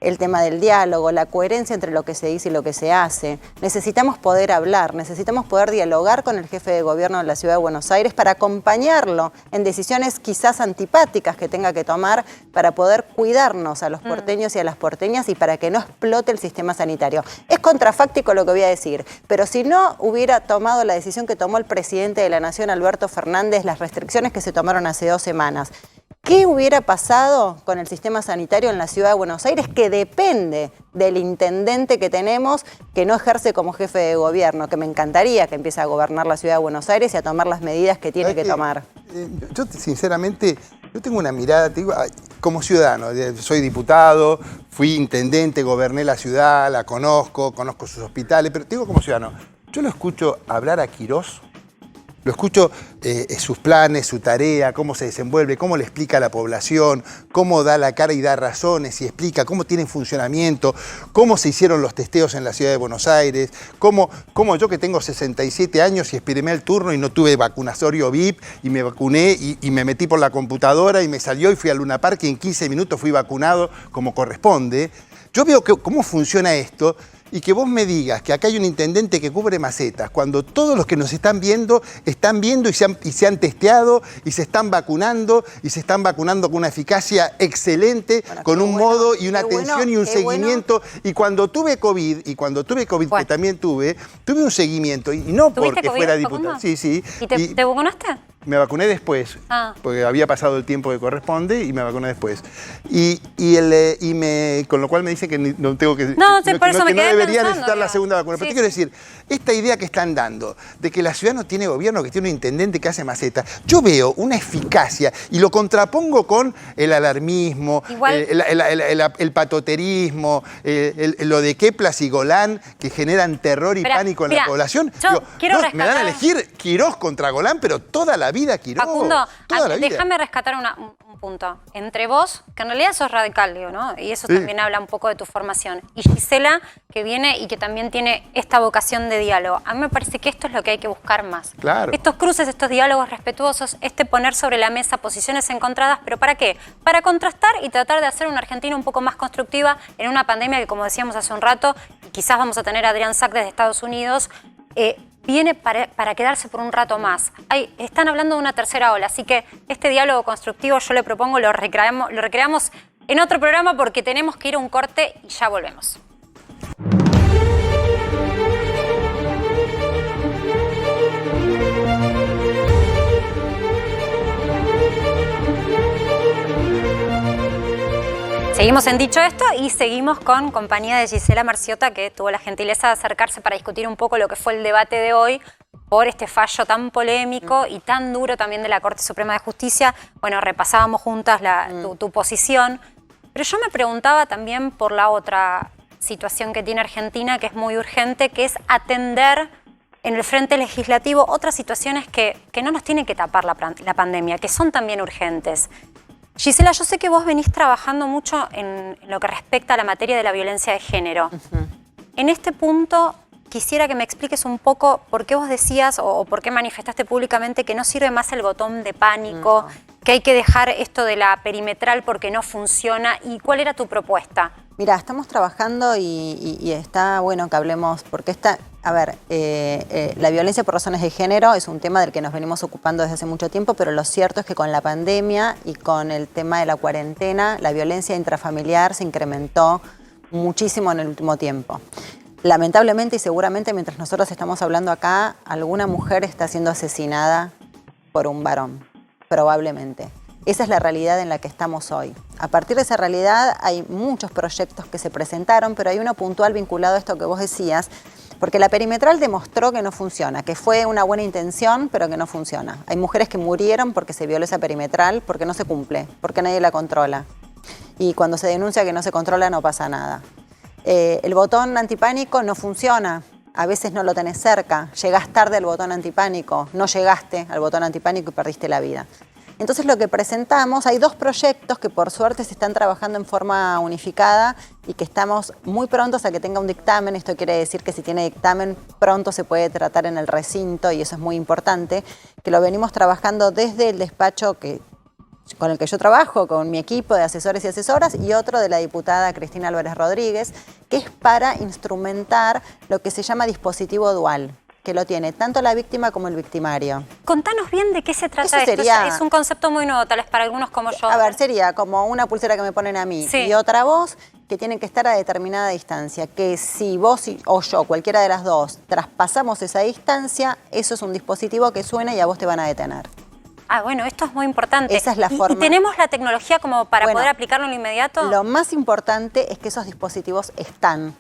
el tema del diálogo, la coherencia entre lo que se dice y lo que se hace. Necesitamos poder hablar, necesitamos poder dialogar con el jefe de gobierno de la Ciudad de Buenos Aires para acompañarlo en decisiones quizás antipáticas que tenga que tomar para poder cuidarnos a los porteños y a las porteñas y para que no explote el sistema sanitario. Es contrafáctico lo que voy a decir, pero si no hubiera tomado la decisión que tomó el presidente de la Nación, Alberto Fernández, las restricciones que se tomaron hace 2 semanas, ¿qué hubiera pasado con el sistema sanitario en la Ciudad de Buenos Aires, que depende del intendente que tenemos, que no ejerce como jefe de gobierno? Que me encantaría que empiece a gobernar la Ciudad de Buenos Aires y a tomar las medidas que tiene que tomar. Yo sinceramente, yo tengo una mirada, te digo, como ciudadano, soy diputado, fui intendente, goberné la ciudad, la conozco sus hospitales, pero te digo como ciudadano, yo lo escucho hablar a Quirós. Lo escucho sus planes, su tarea, cómo se desenvuelve, cómo le explica a la población, cómo da la cara y da razones y explica cómo tienen funcionamiento, cómo se hicieron los testeos en la Ciudad de Buenos Aires, cómo yo que tengo 67 años y esperé el turno y no tuve vacunatorio VIP y me vacuné y me metí por la computadora y me salió y fui al Luna Park y en 15 minutos fui vacunado como corresponde. Yo veo cómo funciona esto. Y que vos me digas que acá hay un intendente que cubre macetas, cuando todos los que nos están viendo y se han testeado y se están vacunando con una eficacia excelente, con un modo y una atención y un seguimiento. Y cuando tuve COVID, que también tuve un seguimiento, y no porque fuera diputado. Sí. ¿Y te vacunaste? Me vacuné después, porque había pasado el tiempo que corresponde y me vacuné después. Con lo cual me dicen que no tengo que... No, por eso me quedé debería pensando, necesitar la segunda vacuna. Sí, Pero te quiero decir, esta idea que están dando de que la ciudad no tiene gobierno, que tiene un intendente que hace macetas, yo veo una eficacia y lo contrapongo con el alarmismo, el patoterismo, lo de Keplas y Golán, que generan terror y pánico en la población. Me dan a elegir Quirós contra Golán, pero toda la vida Quirós. Facundo, déjame rescatar un punto. Entre vos, que en realidad sos radical, digo, ¿no? Y eso también habla un poco de tu formación. Y Gisela, que viene y que también tiene esta vocación de diálogo. A mí me parece que esto es lo que hay que buscar más. Claro. Estos cruces, estos diálogos respetuosos, poner sobre la mesa posiciones encontradas, ¿pero para qué? Para contrastar y tratar de hacer una Argentina un poco más constructiva en una pandemia que, como decíamos hace un rato, y quizás vamos a tener a Adrián Sack desde Estados Unidos, viene para quedarse por un rato más. Están hablando de una tercera ola, así que este diálogo constructivo yo le propongo lo recreamos en otro programa porque tenemos que ir a un corte y ya volvemos. Seguimos en Dicho Esto y seguimos con compañía de Gisela Marciota, que tuvo la gentileza de acercarse para discutir un poco lo que fue el debate de hoy por este fallo tan polémico y tan duro también de la Corte Suprema de Justicia. Bueno, repasábamos juntas tu posición. Pero yo me preguntaba también por la otra situación que tiene Argentina, que es muy urgente, que es atender en el frente legislativo otras situaciones que no nos tienen que tapar la pandemia, que son también urgentes. Gisela, yo sé que vos venís trabajando mucho en lo que respecta a la materia de la violencia de género. En este punto quisiera que me expliques un poco por qué vos decías o por qué manifestaste públicamente que no sirve más el botón de pánico, que hay que dejar esto de la perimetral porque no funciona, y cuál era tu propuesta. Mira, estamos trabajando y está bueno que hablemos, porque la violencia por razones de género es un tema del que nos venimos ocupando desde hace mucho tiempo, pero lo cierto es que con la pandemia y con el tema de la cuarentena, la violencia intrafamiliar se incrementó muchísimo en el último tiempo. Lamentablemente y seguramente mientras nosotros estamos hablando acá, alguna mujer está siendo asesinada por un varón, probablemente. Esa es la realidad en la que estamos hoy. A partir de esa realidad hay muchos proyectos que se presentaron, pero hay uno puntual vinculado a esto que vos decías, porque la perimetral demostró que no funciona, que fue una buena intención, pero que no funciona. Hay mujeres que murieron porque se violó esa perimetral, porque no se cumple, porque nadie la controla. Y cuando se denuncia que no se controla no pasa nada. El botón antipánico no funciona. A veces no lo tenés cerca. Llegás tarde al botón antipánico. No llegaste al botón antipánico y perdiste la vida. Entonces lo que presentamos, hay dos proyectos que por suerte se están trabajando en forma unificada y que estamos muy prontos a que tenga un dictamen. Esto quiere decir que si tiene dictamen pronto se puede tratar en el recinto y eso es muy importante, que lo venimos trabajando desde el despacho con el que yo trabajo, con mi equipo de asesores y asesoras, y otro de la diputada Cristina Álvarez Rodríguez, que es para instrumentar lo que se llama dispositivo dual, que lo tiene tanto la víctima como el victimario. Contanos bien de qué se trata esto. Es un concepto muy nuevo, tal vez para algunos como yo. A ver, sería como una pulsera que me ponen a mí y otra voz que tienen que estar a determinada distancia, que si vos o yo, cualquiera de las dos, traspasamos esa distancia, eso es un dispositivo que suena y a vos te van a detener. Ah, bueno, esto es muy importante. Esa es la forma. ¿Y tenemos la tecnología como para poder aplicarlo en lo inmediato? Lo más importante es que esos dispositivos están.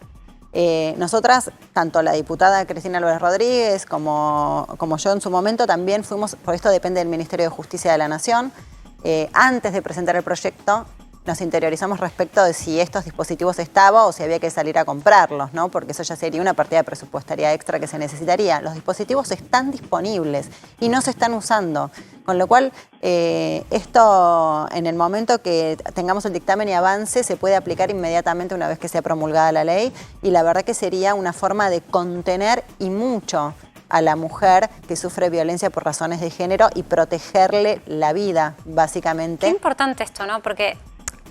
Nosotras, tanto la diputada Cristina Álvarez Rodríguez como yo en su momento, también fuimos, por esto depende del Ministerio de Justicia de la Nación, antes de presentar el proyecto, nos interiorizamos respecto de si estos dispositivos estaban o si había que salir a comprarlos, ¿no? Porque eso ya sería una partida presupuestaria extra que se necesitaría. Los dispositivos están disponibles y no se están usando, con lo cual esto en el momento que tengamos el dictamen y avance se puede aplicar inmediatamente una vez que sea promulgada la ley, y la verdad que sería una forma de contener y mucho a la mujer que sufre violencia por razones de género y protegerle la vida, básicamente. Qué importante esto, ¿no? Porque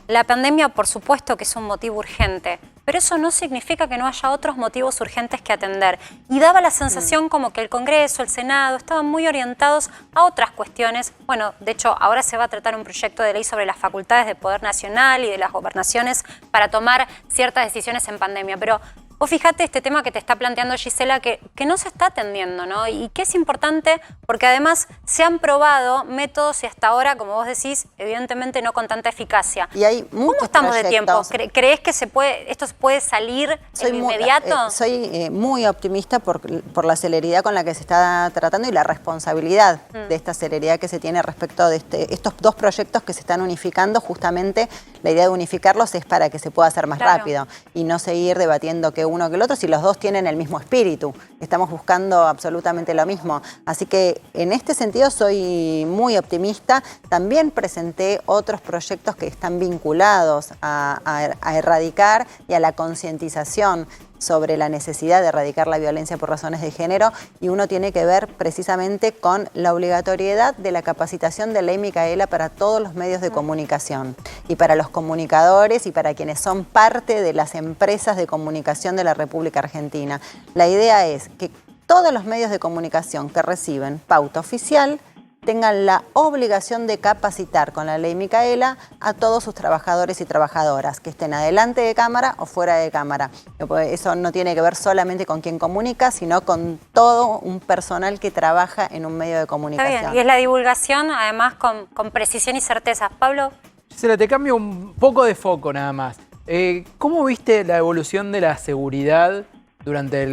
la pandemia, por supuesto que es un motivo urgente, pero eso no significa que no haya otros motivos urgentes que atender. Y daba la sensación como que el Congreso, el Senado, estaban muy orientados a otras cuestiones. Bueno, de hecho, ahora se va a tratar un proyecto de ley sobre las facultades de poder nacional y de las gobernaciones para tomar ciertas decisiones en pandemia. Pero vos fíjate este tema que te está planteando Gisela, que no se está atendiendo, ¿no? Y que es importante porque además se han probado métodos y hasta ahora, como vos decís, evidentemente no con tanta eficacia. Y hay muchos ¿Cómo estamos proyectos. de tiempo? ¿Crees que esto puede salir en inmediato? Soy muy optimista por la celeridad con la que se está tratando y la responsabilidad de esta celeridad que se tiene respecto de estos dos proyectos que se están unificando. Justamente la idea de unificarlos es para que se pueda hacer más rápido y no seguir debatiendo que uno que el otro, si los dos tienen el mismo espíritu. Estamos buscando absolutamente lo mismo. Así que en este sentido soy muy optimista. También presenté otros proyectos que están vinculados a erradicar y a la concientización sobre la necesidad de erradicar la violencia por razones de género, y uno tiene que ver precisamente con la obligatoriedad de la capacitación de Ley Micaela para todos los medios de comunicación y para los comunicadores y para quienes son parte de las empresas de comunicación de la República Argentina. La idea es que todos los medios de comunicación que reciben pauta oficial tengan la obligación de capacitar con la Ley Micaela a todos sus trabajadores y trabajadoras, que estén adelante de cámara o fuera de cámara. Eso no tiene que ver solamente con quien comunica, sino con todo un personal que trabaja en un medio de comunicación. Está bien, y es la divulgación además con precisión y certeza. Pablo. Gisela, te cambio un poco de foco nada más. ¿Cómo viste la evolución de la seguridad durante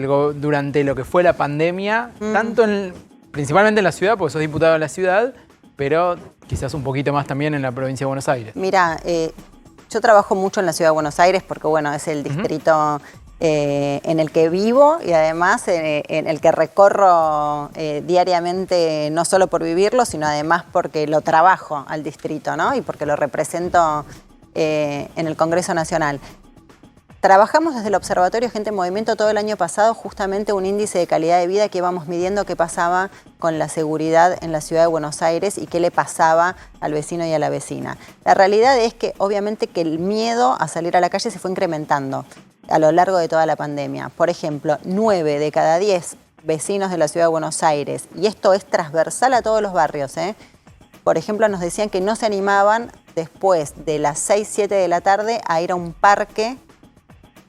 lo que fue la pandemia, tanto principalmente en la ciudad, porque sos diputado de la ciudad, pero quizás un poquito más también en la provincia de Buenos Aires? Mira, Yo trabajo mucho en la Ciudad de Buenos Aires porque, bueno, es el distrito en el que vivo y además en el que recorro diariamente, no solo por vivirlo, sino además porque lo trabajo al distrito, ¿no? Y porque lo represento en el Congreso Nacional. Trabajamos desde el Observatorio Gente en Movimiento todo el año pasado justamente un índice de calidad de vida que íbamos midiendo qué pasaba con la seguridad en la Ciudad de Buenos Aires y qué le pasaba al vecino y a la vecina. La realidad es que obviamente que el miedo a salir a la calle se fue incrementando a lo largo de toda la pandemia. Por ejemplo, 9 de cada 10 vecinos de la Ciudad de Buenos Aires, y esto es transversal a todos los barrios, por ejemplo, nos decían que no se animaban después de las 6, 7 de la tarde a ir a un parque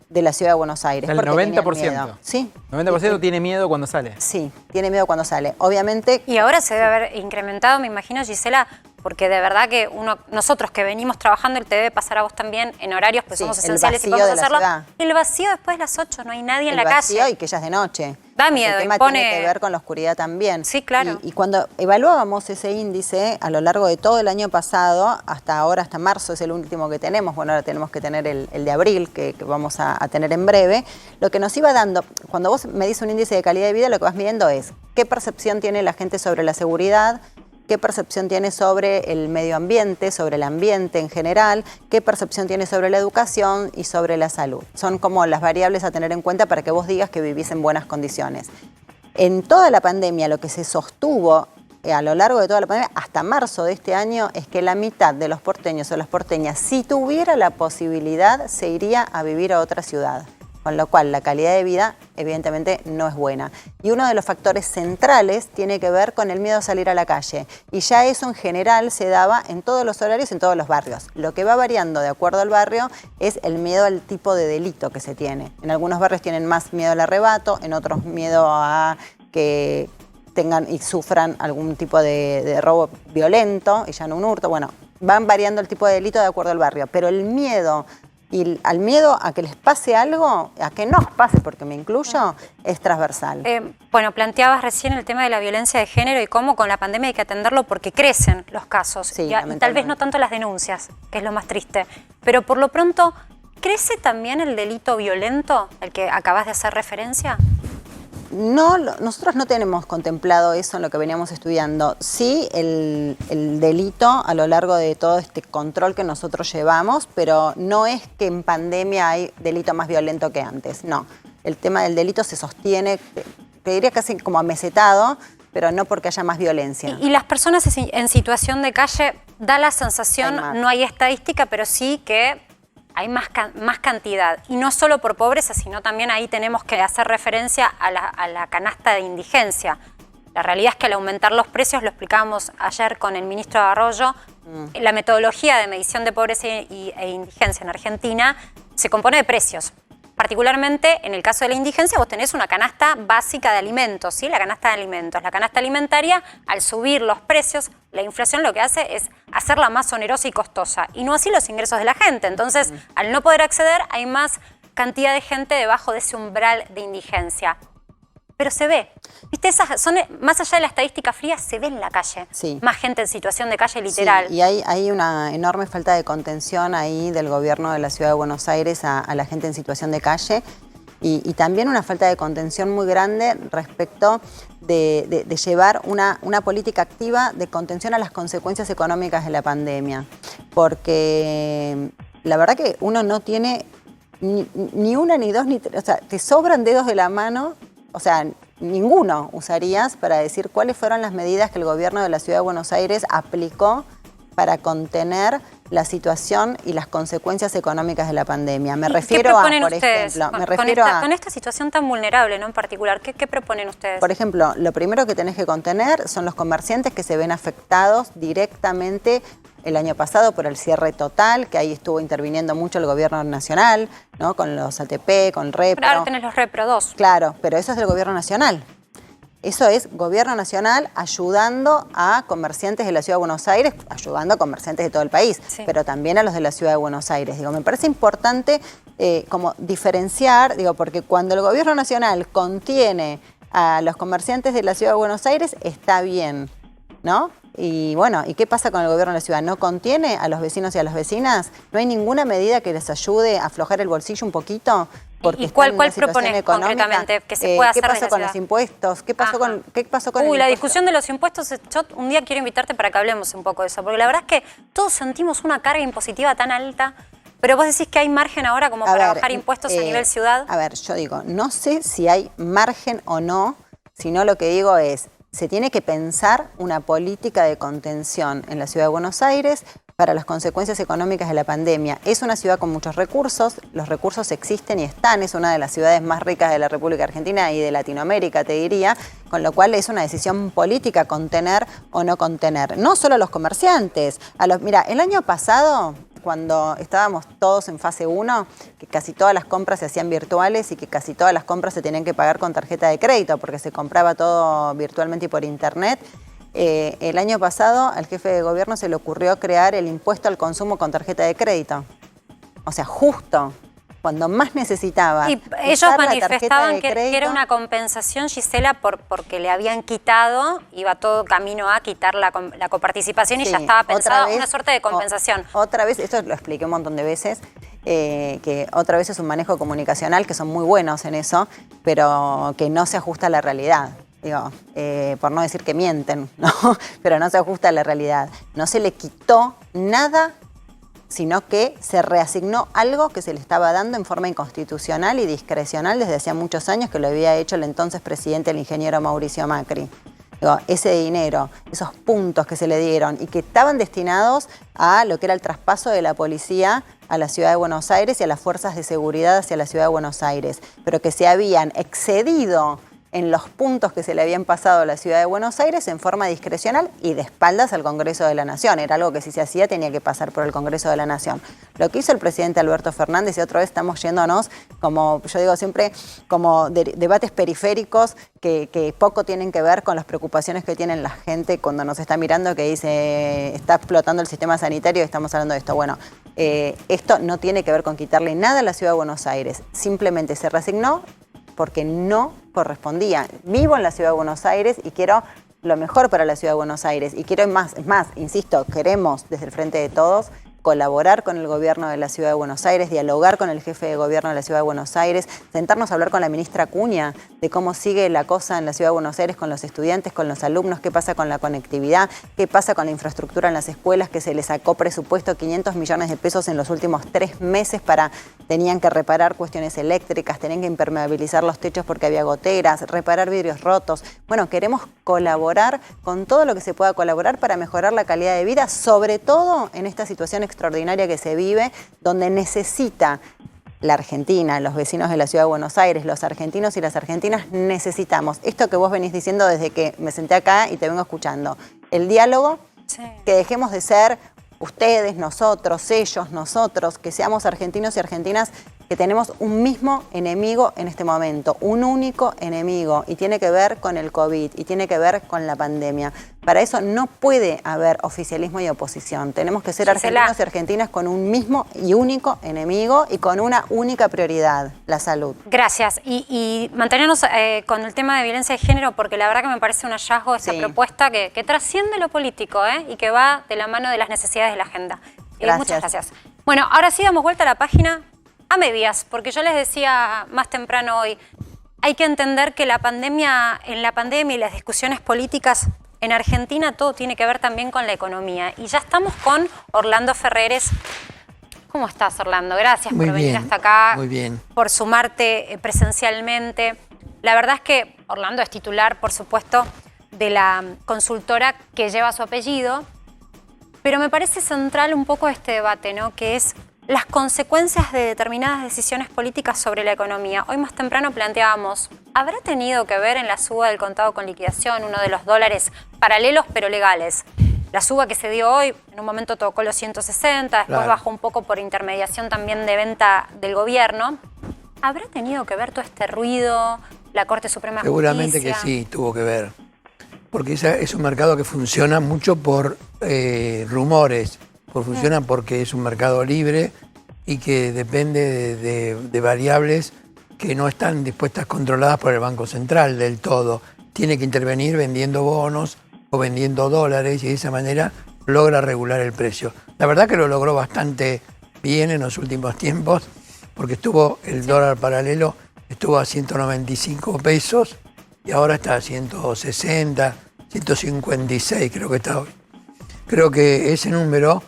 de la Ciudad de Buenos Aires. El 90%. Sí. 90% tiene miedo cuando sale. Sí, tiene miedo cuando sale. Obviamente. Y ahora se debe haber incrementado, me imagino, Gisela, porque de verdad que nosotros que venimos trabajando, te debe pasar a vos también en horarios, pues somos esenciales y podemos hacerlo. El vacío después de las 8, no hay nadie en la calle. El vacío y que ya es de noche. Da miedo. El tema tiene que ver con la oscuridad también. Sí, claro. Y cuando evaluábamos ese índice a lo largo de todo el año pasado, hasta ahora, hasta marzo es el último que tenemos, bueno, ahora tenemos que tener el de abril, que vamos a tener en breve, lo que nos iba dando, cuando vos medís un índice de calidad de vida, lo que vas midiendo es qué percepción tiene la gente sobre la seguridad, qué percepción tiene sobre el medio ambiente, sobre el ambiente en general, qué percepción tiene sobre la educación y sobre la salud. Son como las variables a tener en cuenta para que vos digas que vivís en buenas condiciones. En toda la pandemia, lo que se sostuvo a lo largo de toda la pandemia, hasta marzo de este año, es que la mitad de los porteños o las porteñas, si tuviera la posibilidad, se iría a vivir a otra ciudad. Con lo cual, la calidad de vida, evidentemente, no es buena. Y uno de los factores centrales tiene que ver con el miedo a salir a la calle. Y ya eso, en general, se daba en todos los horarios, en todos los barrios. Lo que va variando de acuerdo al barrio es el miedo al tipo de delito que se tiene. En algunos barrios tienen más miedo al arrebato, en otros miedo a que tengan y sufran algún tipo de robo violento, y ya no un hurto. Bueno, van variando el tipo de delito de acuerdo al barrio. Pero el miedo... Y al miedo a que les pase algo, a que nos pase, porque me incluyo, es transversal. Bueno, planteabas recién el tema de la violencia de género y cómo con la pandemia hay que atenderlo porque crecen los casos. Sí, y tal vez no tanto las denuncias, que es lo más triste. Pero por lo pronto, ¿crece también el delito violento, el que acabas de hacer referencia? No, nosotros no tenemos contemplado eso en lo que veníamos estudiando. Sí, el delito a lo largo de todo este control que nosotros llevamos, pero no es que en pandemia hay delito más violento que antes, no. El tema del delito se sostiene, te diría casi como amesetado, pero no porque haya más violencia. Y las personas en situación de calle, da la sensación, no hay estadística, pero sí que hay más cantidad. Y no solo por pobreza, sino también ahí tenemos que hacer referencia a la canasta de indigencia. La realidad es que al aumentar los precios, lo explicábamos ayer con el ministro Arroyo, la metodología de medición de pobreza e indigencia en Argentina se compone de precios. Particularmente en el caso de la indigencia vos tenés una canasta básica de alimentos, ¿sí? La canasta de alimentos. La canasta alimentaria, al subir los precios, la inflación lo que hace es hacerla más onerosa y costosa, y no así los ingresos de la gente. Entonces, al no poder acceder, hay más cantidad de gente debajo de ese umbral de indigencia. Pero se ve, ¿viste? Más allá de la estadística fría, se ve en la calle. Sí. Más gente en situación de calle literal. Sí, y hay una enorme falta de contención ahí del gobierno de la Ciudad de Buenos Aires a la gente en situación de calle. Y también una falta de contención muy grande respecto de llevar una política activa de contención a las consecuencias económicas de la pandemia. Porque la verdad que uno no tiene ni una, ni dos, ni tres. O sea, te sobran dedos de la mano. O sea, ninguno usarías para decir cuáles fueron las medidas que el gobierno de la Ciudad de Buenos Aires aplicó para contener la situación y las consecuencias económicas de la pandemia. Me refiero a, por ejemplo, con esta situación tan vulnerable, ¿no? En particular, ¿qué proponen ustedes? Por ejemplo, lo primero que tenés que contener son los comerciantes que se ven afectados directamente el año pasado por el cierre total, que ahí estuvo interviniendo mucho el gobierno nacional, ¿no? Con los ATP, con Repro. Pero ahora tenés los Repro 2. Claro, pero eso es del gobierno nacional. Eso es gobierno nacional ayudando a comerciantes de la Ciudad de Buenos Aires, ayudando a comerciantes de todo el país, sí, pero también a los de la Ciudad de Buenos Aires. Digo, me parece importante como diferenciar, digo, porque cuando el gobierno nacional contiene a los comerciantes de la Ciudad de Buenos Aires, está bien, ¿no? Y bueno, ¿y qué pasa con el gobierno de la ciudad? ¿No contiene a los vecinos y a las vecinas? ¿No hay ninguna medida que les ayude a aflojar el bolsillo un poquito? ¿Y cuál propones concretamente que se pueda hacer ¿Qué pasó con los impuestos? ¿Qué pasó con el la discusión de los impuestos, yo un día quiero invitarte para que hablemos un poco de eso, porque la verdad es que todos sentimos una carga impositiva tan alta, pero vos decís que hay margen ahora como para bajar impuestos a nivel ciudad. A ver, yo digo, no sé si hay margen o no, sino lo que digo es, se tiene que pensar una política de contención en la ciudad de Buenos Aires para las consecuencias económicas de la pandemia. Es una ciudad con muchos recursos, los recursos existen y están, es una de las ciudades más ricas de la República Argentina y de Latinoamérica, te diría, con lo cual es una decisión política contener o no contener. No solo a los comerciantes, mira, el año pasado, cuando estábamos todos en fase 1, que casi todas las compras se hacían virtuales y que casi todas las compras se tenían que pagar con tarjeta de crédito porque se compraba todo virtualmente y por internet. El año pasado al jefe de gobierno se le ocurrió crear el impuesto al consumo con tarjeta de crédito. O sea, justo cuando más necesitaba. Y ellos manifestaban que era una compensación, Gisela, porque le habían quitado, iba todo camino a quitar la coparticipación y ya estaba pensado una suerte de compensación. Otra vez, esto lo expliqué un montón de veces, que otra vez es un manejo comunicacional, que son muy buenos en eso, pero que no se ajusta a la realidad. Digo, por no decir que mienten, ¿no? Pero no se ajusta a la realidad. No se le quitó nada, sino que se reasignó algo que se le estaba dando en forma inconstitucional y discrecional desde hacía muchos años, que lo había hecho el entonces presidente, el ingeniero Mauricio Macri. Digo, ese dinero, esos puntos que se le dieron y que estaban destinados a lo que era el traspaso de la policía a la ciudad de Buenos Aires y a las fuerzas de seguridad hacia la ciudad de Buenos Aires, pero que se habían excedido en los puntos que se le habían pasado a la ciudad de Buenos Aires en forma discrecional y de espaldas al Congreso de la Nación. Era algo que si se hacía tenía que pasar por el Congreso de la Nación. Lo que hizo el presidente Alberto Fernández, y otra vez estamos yéndonos, como yo digo siempre, como debates periféricos que poco tienen que ver con las preocupaciones que tiene la gente cuando nos está mirando, que dice, está explotando el sistema sanitario y estamos hablando de esto. Bueno, esto no tiene que ver con quitarle nada a la ciudad de Buenos Aires. Simplemente se reasignó porque no correspondía. Vivo en la ciudad de Buenos Aires y quiero lo mejor para la ciudad de Buenos Aires. Y quiero más, insisto, queremos desde el Frente de Todos colaborar con el gobierno de la ciudad de Buenos Aires, dialogar con el jefe de gobierno de la ciudad de Buenos Aires, sentarnos a hablar con la ministra Acuña de cómo sigue la cosa en la ciudad de Buenos Aires con los estudiantes, con los alumnos, qué pasa con la conectividad, qué pasa con la infraestructura en las escuelas, que se les sacó presupuesto 500 millones de pesos en los últimos 3 meses tenían que reparar cuestiones eléctricas, tenían que impermeabilizar los techos porque había goteras, reparar vidrios rotos. Bueno, queremos colaborar con todo lo que se pueda colaborar para mejorar la calidad de vida, sobre todo en esta situación extraordinaria que se vive, donde necesita la Argentina, los vecinos de la ciudad de Buenos Aires, los argentinos y las argentinas necesitamos. Esto que vos venís diciendo desde que me senté acá y te vengo escuchando. El diálogo, que dejemos de ser ustedes, nosotros, ellos, nosotros, que seamos argentinos y argentinas, que tenemos un mismo enemigo en este momento, un único enemigo, y tiene que ver con el COVID, y tiene que ver con la pandemia. Para eso no puede haber oficialismo y oposición. Tenemos que ser argentinos y argentinas con un mismo y único enemigo y con una única prioridad, la salud. Gracias. Y mantenernos con el tema de violencia de género, porque la verdad que me parece un hallazgo esta propuesta que trasciende lo político y que va de la mano de las necesidades de la agenda. Muchas gracias. Bueno, ahora sí damos vuelta a la página a medias, porque yo les decía más temprano hoy, hay que entender que en la pandemia y las discusiones políticas en Argentina todo tiene que ver también con la economía. Y ya estamos con Orlando Ferreres. ¿Cómo estás, Orlando? Gracias por venir hasta acá, por sumarte presencialmente. La verdad es que Orlando es titular, por supuesto, de la consultora que lleva su apellido, pero me parece central un poco este debate, ¿no? Que es las consecuencias de determinadas decisiones políticas sobre la economía. Hoy más temprano planteábamos, ¿habrá tenido que ver en la suba del contado con liquidación, uno de los dólares paralelos pero legales? La suba que se dio hoy, en un momento tocó los 160, después bajó un poco por intermediación también de venta del gobierno. ¿Habrá tenido que ver todo este ruido, la Corte Suprema de Justicia? Seguramente que sí, tuvo que ver. Porque es un mercado que funciona mucho por rumores, funciona porque es un mercado libre y que depende de variables que no están dispuestas controladas por el Banco Central del todo. Tiene que intervenir vendiendo bonos o vendiendo dólares y de esa manera logra regular el precio. La verdad que lo logró bastante bien en los últimos tiempos porque estuvo el dólar paralelo, estuvo a 195 pesos y ahora está a 160, 156 creo que está hoy. Creo que ese número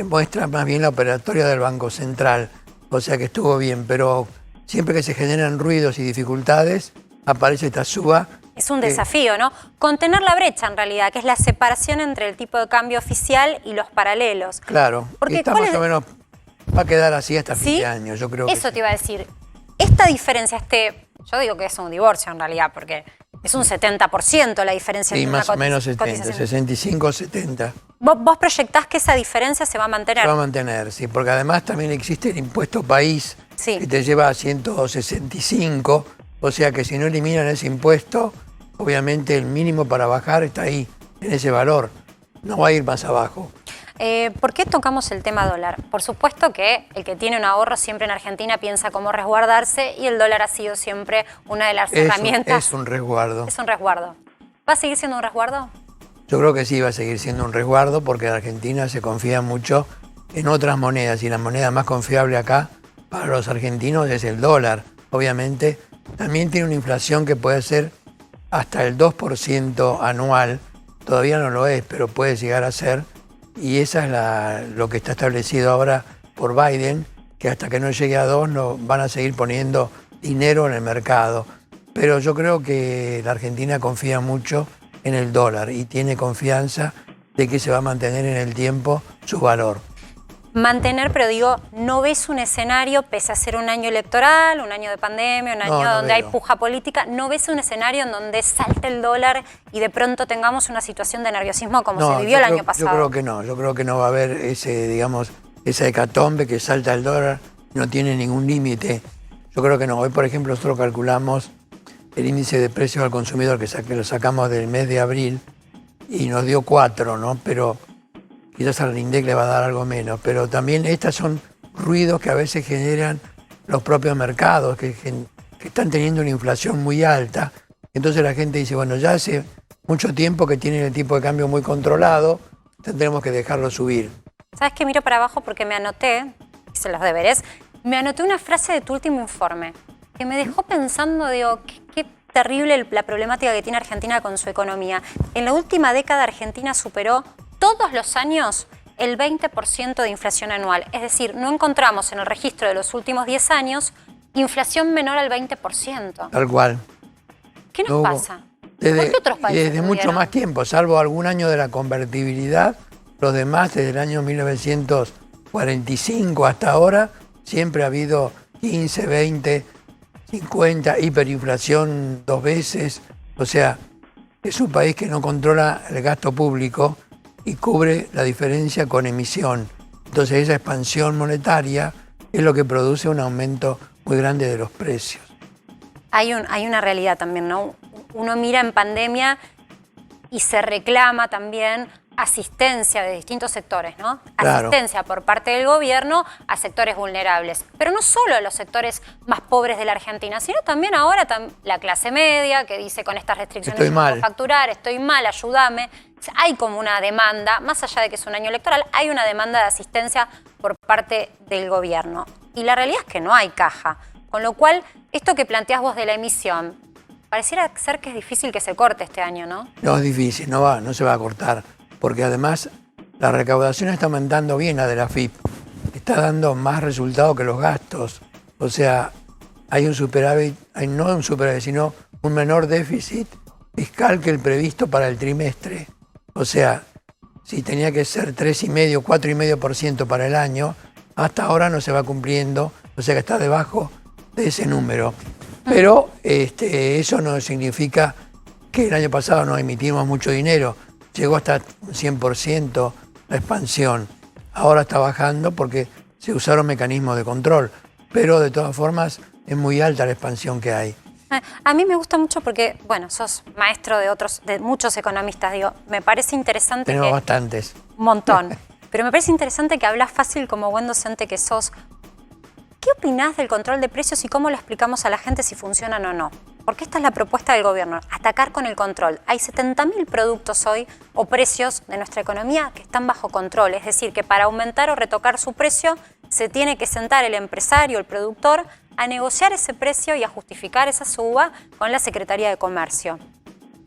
muestra más bien la operatoria del Banco Central, o sea que estuvo bien, pero siempre que se generan ruidos y dificultades, aparece esta suba. Es un desafío, ¿no? Contener la brecha, en realidad, que es la separación entre el tipo de cambio oficial y los paralelos. Claro, porque está más o menos, va a quedar así hasta fin de año, yo creo. Eso te iba a decir. Esta diferencia, yo digo que es un divorcio, en realidad, porque es un 70% la diferencia sí, entre más o menos 70, 65, 70. ¿Vos proyectás que esa diferencia se va a mantener? Se va a mantener, sí, porque además también existe el impuesto país, que te lleva a 165, o sea que si no eliminan ese impuesto, obviamente el mínimo para bajar está ahí, en ese valor, no va a ir más abajo. ¿Por qué tocamos el tema dólar? Por supuesto que el que tiene un ahorro siempre en Argentina piensa cómo resguardarse y el dólar ha sido siempre una de las herramientas. Es un resguardo. Es un resguardo. ¿Va a seguir siendo un resguardo? Yo creo que sí va a seguir siendo un resguardo porque en Argentina se confía mucho en otras monedas y la moneda más confiable acá para los argentinos es el dólar. Obviamente también tiene una inflación que puede ser hasta el 2% anual, todavía no lo es, pero puede llegar a ser. Y esa es lo que está establecido ahora por Biden, que hasta que no llegue a 2 no, van a seguir poniendo dinero en el mercado. Pero yo creo que la Argentina confía mucho en el dólar y tiene confianza de que se va a mantener en el tiempo su valor. Mantener, pero digo, ¿no ves un escenario, pese a ser un año electoral, un año de pandemia, un año donde hay puja política, ¿no ves un escenario en donde salte el dólar y de pronto tengamos una situación de nerviosismo como se vivió el año pasado? Yo creo que no va a haber esa hecatombe que salta el dólar, no tiene ningún límite. Yo creo que no. Hoy, por ejemplo, nosotros calculamos el índice de precios al consumidor que lo sacamos del mes de abril y nos dio 4, ¿no? Pero quizás al INDEC le va a dar algo menos, pero también estos son ruidos que a veces generan los propios mercados, que están teniendo una inflación muy alta. Entonces la gente dice, bueno, ya hace mucho tiempo que tienen el tipo de cambio muy controlado, tendremos que dejarlo subir. ¿Sabes qué? Miro para abajo porque me anoté, hice los deberes, me anoté una frase de tu último informe que me dejó pensando, digo, qué terrible la problemática que tiene Argentina con su economía. En la última década Argentina superó todos los años el 20% de inflación anual. Es decir, no encontramos en el registro de los últimos 10 años inflación menor al 20%. Tal cual. ¿Qué nos pasa? Desde, ¿Por qué otros países desde mucho más tiempo, salvo algún año de la convertibilidad, los demás desde el año 1945 hasta ahora siempre ha habido 15, 20, 50, hiperinflación 2 veces. O sea, es un país que no controla el gasto público y cubre la diferencia con emisión. Entonces esa expansión monetaria es lo que produce un aumento muy grande de los precios. Hay una realidad también, ¿no? Uno mira en pandemia y se reclama también asistencia de distintos sectores, ¿no? Claro. Asistencia por parte del gobierno a sectores vulnerables. Pero no solo a los sectores más pobres de la Argentina, sino también ahora la clase media que dice con estas restricciones no puedo facturar, estoy mal, ayúdame. Hay como una demanda, más allá de que es un año electoral, hay una demanda de asistencia por parte del gobierno. Y la realidad es que no hay caja. Con lo cual, esto que planteás vos de la emisión, pareciera ser que es difícil que se corte este año, ¿no? No es difícil, no se va a cortar. Porque además la recaudación está aumentando bien, la de la FIP. Está dando más resultado que los gastos. O sea, hay un superávit, no un superávit, sino un menor déficit fiscal que el previsto para el trimestre. O sea, si tenía que ser 3,5%, 4,5% para el año, hasta ahora no se va cumpliendo, o sea que está debajo de ese número. Pero eso no significa que el año pasado no emitimos mucho dinero. Llegó hasta 100% la expansión. Ahora está bajando porque se usaron mecanismos de control. Pero de todas formas es muy alta la expansión que hay. A mí me gusta mucho porque, bueno, sos maestro de muchos economistas. Digo, me parece interesante Tenemos bastantes. Un montón. Pero me parece interesante que hablas fácil como buen docente que sos. ¿Qué opinás del control de precios y cómo le explicamos a la gente si funcionan o no? porque esta es la propuesta del gobierno, atacar con el control. Hay 70.000 productos hoy o precios de nuestra economía que están bajo control, es decir, que para aumentar o retocar su precio se tiene que sentar el empresario, el productor, a negociar ese precio y a justificar esa suba con la Secretaría de Comercio.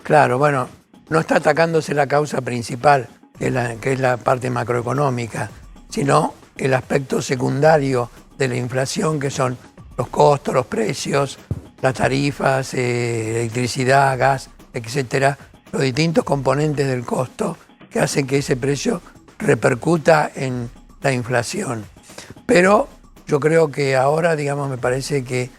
Claro, bueno, no está atacándose la causa principal, que es la parte macroeconómica, sino el aspecto secundario de la inflación, que son los costos, los precios, las tarifas, electricidad, gas, etcétera, los distintos componentes del costo que hacen que ese precio repercuta en la inflación. Pero yo creo que ahora, digamos, me parece que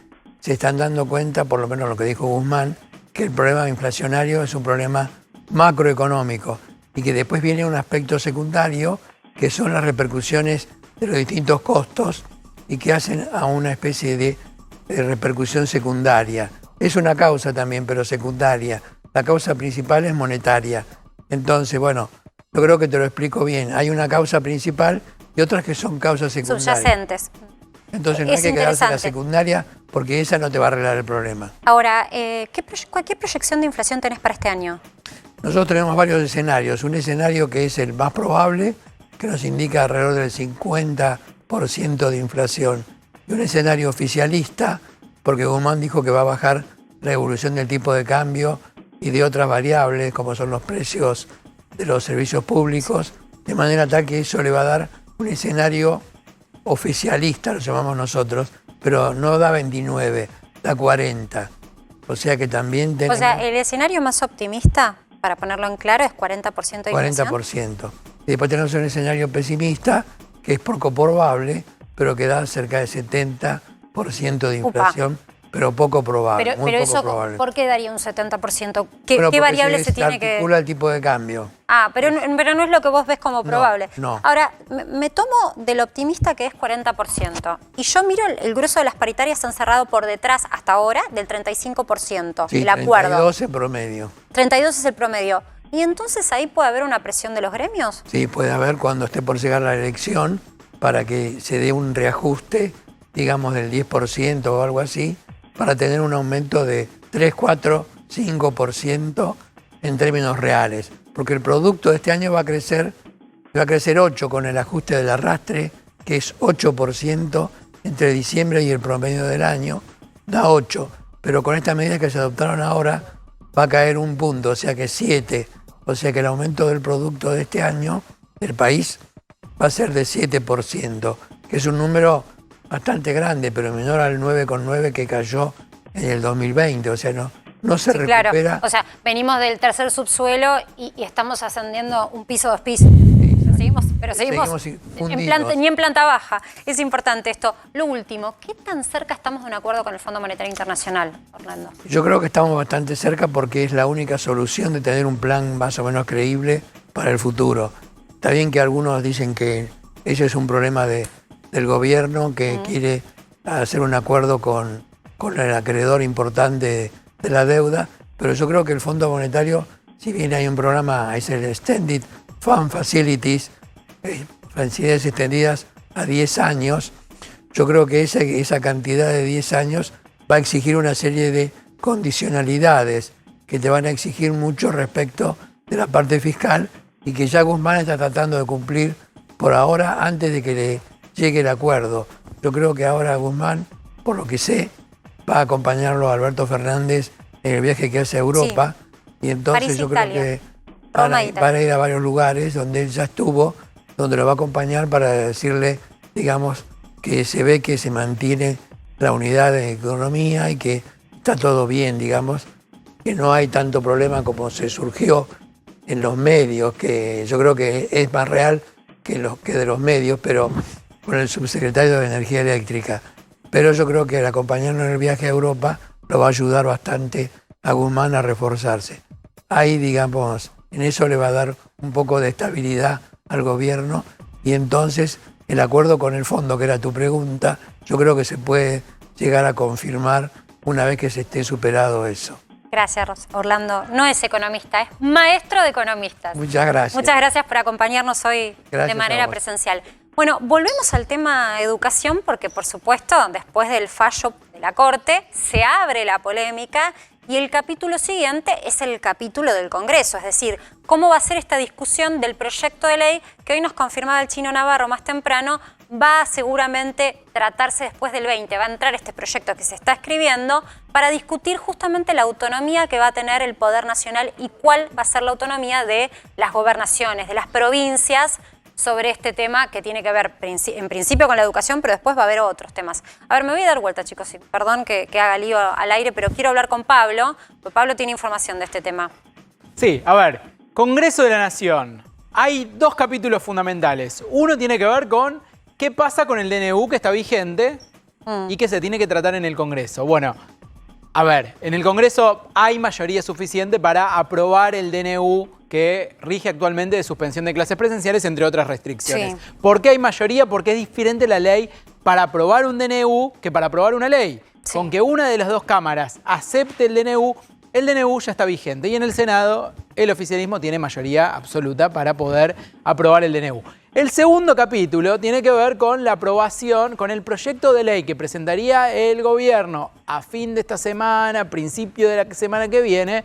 se están dando cuenta, por lo menos lo que dijo Guzmán, que el problema inflacionario es un problema macroeconómico y que después viene un aspecto secundario, que son las repercusiones de los distintos costos y que hacen a una especie de repercusión secundaria. Es una causa también, pero secundaria. La causa principal es monetaria. Entonces, bueno, yo creo que te lo explico bien. Hay una causa principal y otras que son causas secundarias. Subyacentes. Entonces no hay que quedarse en la secundaria porque esa no te va a arreglar el problema. Ahora, ¿qué proyección de inflación tenés para este año? Nosotros tenemos varios escenarios. Un escenario que es el más probable, que nos indica alrededor del 50% de inflación. Y un escenario oficialista, porque Guzmán dijo que va a bajar la evolución del tipo de cambio y de otras variables, como son los precios de los servicios públicos, de manera tal que eso le va a dar un escenario oficialista, lo llamamos nosotros, pero no da 29, da 40. O sea que también tenemos... O sea, el escenario más optimista, para ponerlo en claro, es 40% de inflación. 40%. Y después tenemos un escenario pesimista, que es poco probable, pero que da cerca de 70% de inflación, pero poco probable, muy poco eso, probable. ¿por qué daría un 70%? ¿Qué variable se tiene que...? Articula el tipo de cambio. Ah, pero no es lo que vos ves como probable. No. Ahora, me tomo del optimista que es 40%. Y yo miro el grueso de las paritarias han cerrado por detrás hasta ahora del 35%. Sí, el acuerdo. 32 en promedio. 32 es el promedio. ¿Y entonces ahí puede haber una presión de los gremios? Sí, puede haber cuando esté por llegar la elección para que se dé un reajuste, digamos del 10% o algo así, para tener un aumento de 3, 4, 5% en términos reales. Porque el producto de este año va a crecer 8 con el ajuste del arrastre, que es 8% entre diciembre y el promedio del año, da 8. Pero con estas medidas que se adoptaron ahora va a caer un punto, o sea que 7. O sea que el aumento del producto de este año del país va a ser de 7%, que es un número bastante grande, pero menor al 9,9 que cayó en el 2020. O sea, no se recupera. Claro, o sea, venimos del tercer subsuelo y estamos ascendiendo un piso, 2 pisos. Seguimos ni en planta baja. Es importante esto. Lo último, ¿qué tan cerca estamos de un acuerdo con el Fondo Monetario Internacional, Orlando? Yo creo que estamos bastante cerca porque es la única solución de tener un plan más o menos creíble para el futuro. Está bien que algunos dicen que ese es un problema del gobierno que quiere hacer un acuerdo con el acreedor importante de la deuda, pero yo creo que el Fondo Monetario, si bien hay un programa, es el Extended Fund Facilities, facilidades extendidas a 10 años, yo creo que esa cantidad de 10 años va a exigir una serie de condicionalidades que te van a exigir mucho respecto de la parte fiscal y que ya Guzmán está tratando de cumplir por ahora antes de que le llegue el acuerdo. Yo creo que ahora Guzmán, por lo que sé, va a acompañarlo a Alberto Fernández en el viaje que hace a Europa, y entonces París, yo Italia. creo que van a ir a varios lugares donde él ya estuvo, donde lo va a acompañar para decirle, digamos, que se ve que se mantiene la unidad de economía y que está todo bien, digamos, que no hay tanto problema como se surgió en los medios, que yo creo que es más real que de los medios, pero con el subsecretario de Energía Eléctrica. Pero yo creo que el acompañarnos en el viaje a Europa lo va a ayudar bastante a Guzmán a reforzarse. Ahí, digamos, en eso le va a dar un poco de estabilidad al gobierno, y entonces el acuerdo con el fondo, que era tu pregunta, yo creo que se puede llegar a confirmar una vez que se esté superado eso. Gracias, Orlando. No es economista, es maestro de economistas. Muchas gracias. Muchas gracias por acompañarnos hoy de manera a presencial. Bueno, volvemos al tema educación porque, por supuesto, después del fallo de la Corte, se abre la polémica y el capítulo siguiente es el capítulo del Congreso, es decir, cómo va a ser esta discusión del proyecto de ley que hoy nos confirmaba el Chino Navarro más temprano, va a seguramente tratarse después del 20, va a entrar este proyecto que se está escribiendo para discutir justamente la autonomía que va a tener el Poder Nacional y cuál va a ser la autonomía de las gobernaciones, de las provincias, sobre este tema que tiene que ver en principio con la educación, pero después va a haber otros temas. A ver, me voy a dar vuelta, chicos, perdón que haga lío al aire, pero quiero hablar con Pablo, porque Pablo tiene información de este tema. Sí, a ver, Congreso de la Nación. Hay dos capítulos fundamentales. Uno tiene que ver con qué pasa con el DNU que está vigente y que se tiene que tratar en el Congreso. Bueno, a ver, en el Congreso hay mayoría suficiente para aprobar el DNU que rige actualmente de suspensión de clases presenciales, entre otras restricciones. Sí. ¿Por qué hay mayoría? Porque es diferente la ley para aprobar un DNU que para aprobar una ley. Sí. Con que una de las dos cámaras acepte el DNU ya está vigente. Y en el Senado el oficialismo tiene mayoría absoluta para poder aprobar el DNU. El segundo capítulo tiene que ver con la aprobación, con el proyecto de ley que presentaría el gobierno a fin de esta semana, principio de la semana que viene,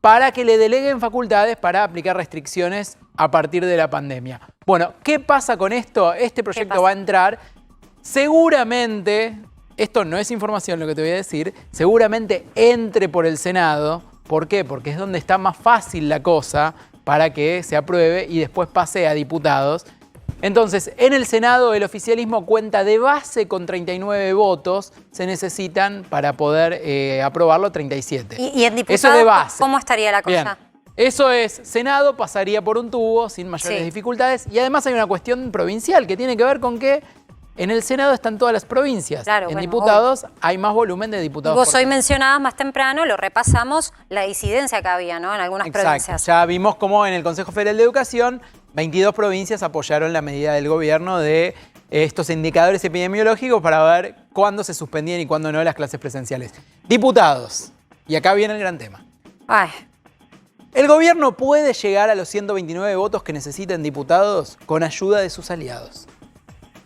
para que le deleguen facultades para aplicar restricciones a partir de la pandemia. Bueno, ¿qué pasa con esto? Este proyecto va a entrar, seguramente, esto no es información lo que te voy a decir, seguramente entre por el Senado. ¿Por qué? Porque es donde está más fácil la cosa para que se apruebe y después pase a diputados. Entonces, en el Senado el oficialismo cuenta de base con 39 votos, se necesitan para poder aprobarlo 37. ¿Y en diputados eso es de base. ¿Cómo estaría la cosa? Bien. Eso es, Senado pasaría por un tubo sin mayores dificultades y además hay una cuestión provincial que tiene que ver con que en el Senado están todas las provincias. Claro, en diputados hay más volumen de diputados. Vos hoy mencionabas más temprano, lo repasamos, la disidencia que había, ¿no? En algunas provincias. Ya vimos cómo en el Consejo Federal de Educación 22 provincias apoyaron la medida del gobierno de estos indicadores epidemiológicos para ver cuándo se suspendían y cuándo no las clases presenciales. Diputados. Y acá viene el gran tema. Ay. El gobierno puede llegar a los 129 votos que necesitan diputados con ayuda de sus aliados.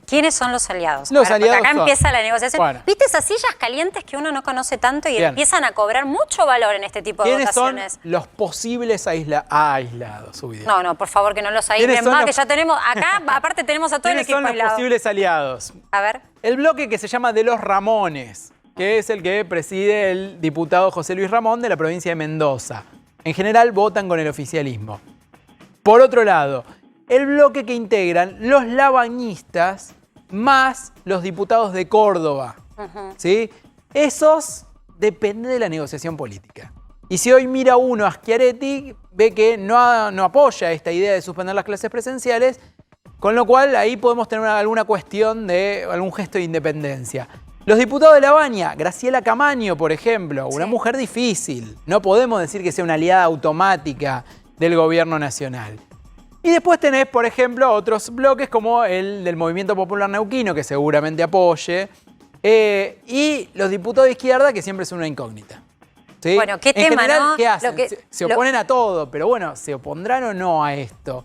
¿Quiénes son los aliados? Los aliados acá son... empieza la negociación. Bueno. ¿Viste esas sillas calientes que uno no conoce tanto y empiezan a cobrar mucho valor en este tipo de votaciones? ¿Quiénes son los posibles aislados? No, por favor, que no los aíslen más, que ya tenemos acá, aparte tenemos a todo el equipo aislado. ¿Quiénes son los posibles aliados? A ver. El bloque que se llama de los Ramones, que es el que preside el diputado José Luis Ramón de la provincia de Mendoza. En general votan con el oficialismo. Por otro lado, el bloque que integran los labañistas más los diputados de Córdoba. ¿Sí? Esos dependen de la negociación política. Y si hoy mira uno a Schiaretti, ve que no apoya esta idea de suspender las clases presenciales, con lo cual ahí podemos tener alguna cuestión de algún gesto de independencia. Los diputados de La Baña, Graciela Camaño, por ejemplo, una mujer difícil. No podemos decir que sea una aliada automática del gobierno nacional. Y después tenés, por ejemplo, otros bloques como el del Movimiento Popular Neuquino, que seguramente apoye, y los diputados de izquierda, que siempre son una incógnita. ¿Sí? Bueno, ¿qué tema, general, no? ¿qué hacen? Se oponen a todo, pero bueno, ¿se opondrán o no a esto?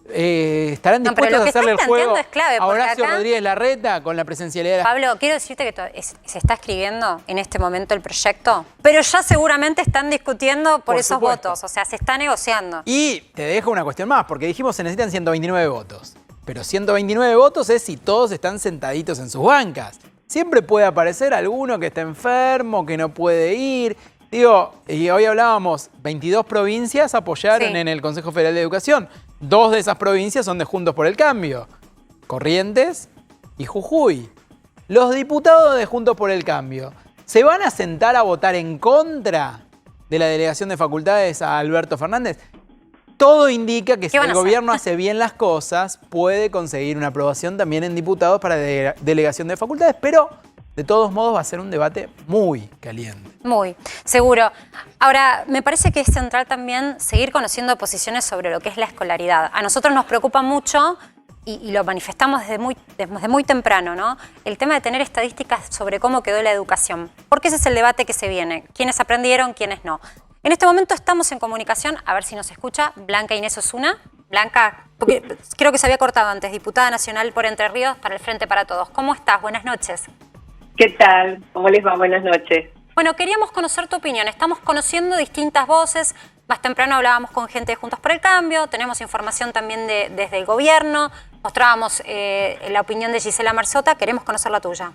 ¿Estarán dispuestos a hacerle el juego a Horacio Rodríguez Larreta con la presencialidad de Pablo, quiero decirte que se está escribiendo en este momento el proyecto, pero ya seguramente están discutiendo por esos votos, o sea, se está negociando. Y te dejo una cuestión más, porque dijimos se necesitan 129 votos, pero 129 votos es si todos están sentaditos en sus bancas. Siempre puede aparecer alguno que está enfermo, que no puede ir. Digo, y hoy hablábamos, 22 provincias apoyaron en el Consejo Federal de Educación. 2 de esas provincias son de Juntos por el Cambio, Corrientes y Jujuy. Los diputados de Juntos por el Cambio, ¿se van a sentar a votar en contra de la delegación de facultades a Alberto Fernández? Todo indica que si el gobierno hace bien las cosas, puede conseguir una aprobación también en diputados para delegación de facultades, pero de todos modos va a ser un debate muy caliente. Muy, seguro. Ahora, me parece que es central también seguir conociendo posiciones sobre lo que es la escolaridad. A nosotros nos preocupa mucho y lo manifestamos desde muy temprano, ¿no? El tema de tener estadísticas sobre cómo quedó la educación. Porque ese es el debate que se viene. ¿Quiénes aprendieron, quiénes no? En este momento estamos en comunicación, a ver si nos escucha, Blanca Inés Osuna. Blanca, porque creo que se había cortado antes, diputada nacional por Entre Ríos para el Frente para Todos. ¿Cómo estás? Buenas noches. ¿Qué tal? ¿Cómo les va? Buenas noches. Bueno, queríamos conocer tu opinión. Estamos conociendo distintas voces. Más temprano hablábamos con gente de Juntos por el Cambio, tenemos información también desde el gobierno, mostrábamos la opinión de Gisela Marzota, queremos conocer la tuya.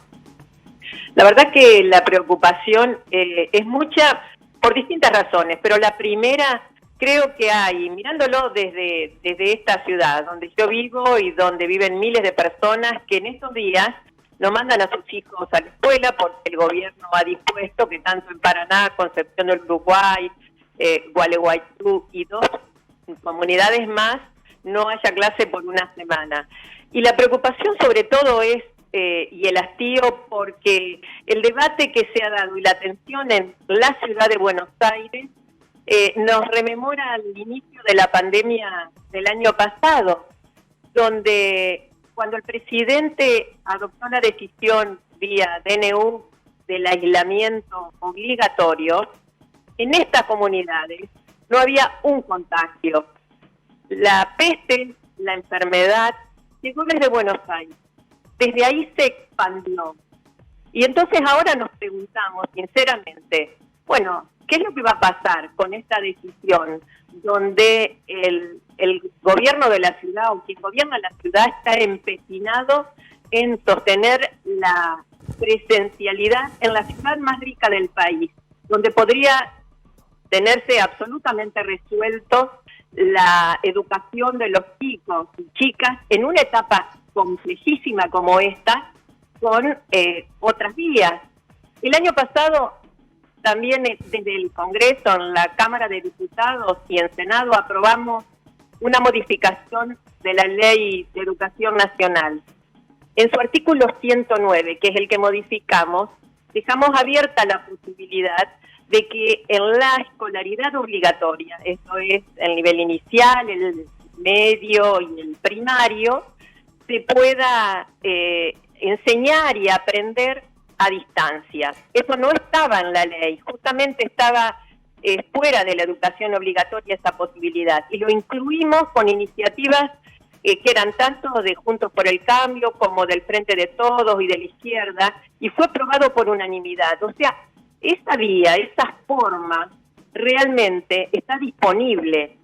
La verdad que la preocupación es mucha por distintas razones, pero la primera creo que hay, mirándolo desde esta ciudad donde yo vivo y donde viven miles de personas que en estos días no mandan a sus hijos a la escuela porque el gobierno ha dispuesto que tanto en Paraná, Concepción del Uruguay, Gualeguaychú y 2 comunidades más no haya clase por una semana. Y la preocupación sobre todo es, y el hastío, porque el debate que se ha dado y la atención en la ciudad de Buenos Aires nos rememora al inicio de la pandemia del año pasado, donde cuando el presidente adoptó la decisión vía DNU del aislamiento obligatorio, en estas comunidades no había un contagio. La peste, la enfermedad, llegó desde Buenos Aires. Desde ahí se expandió. Y entonces ahora nos preguntamos, sinceramente, bueno, ¿qué es lo que va a pasar con esta decisión donde el gobierno de la ciudad o quien gobierna la ciudad está empecinado en sostener la presencialidad en la ciudad más rica del país, donde podría tenerse absolutamente resuelto la educación de los chicos y chicas en una etapa complejísima como esta, con otras vías? El año pasado también desde el Congreso, en la Cámara de Diputados y en Senado, aprobamos una modificación de la Ley de Educación Nacional. En su artículo 109, que es el que modificamos, dejamos abierta la posibilidad de que en la escolaridad obligatoria, esto es el nivel inicial, el medio y el primario, se pueda enseñar y aprender a distancia. Eso no estaba en la ley, justamente estaba fuera de la educación obligatoria esa posibilidad, y lo incluimos con iniciativas que eran tanto de Juntos por el Cambio como del Frente de Todos y de la izquierda, y fue aprobado por unanimidad. O sea, esa vía, esa forma, realmente está disponible.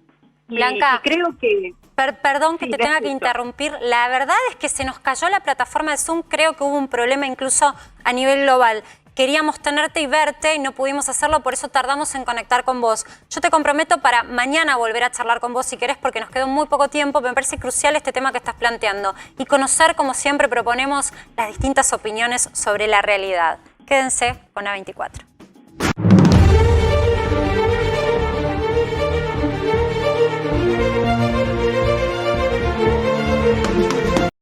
Blanca, y creo que... Perdón que te tenga que interrumpir. La verdad es que se nos cayó la plataforma de Zoom. Creo que hubo un problema incluso a nivel global. Queríamos tenerte y verte y no pudimos hacerlo, por eso tardamos en conectar con vos. Yo te comprometo para mañana volver a charlar con vos si querés, porque nos quedó muy poco tiempo. Me parece crucial este tema que estás planteando y conocer, como siempre proponemos, las distintas opiniones sobre la realidad. Quédense con A24.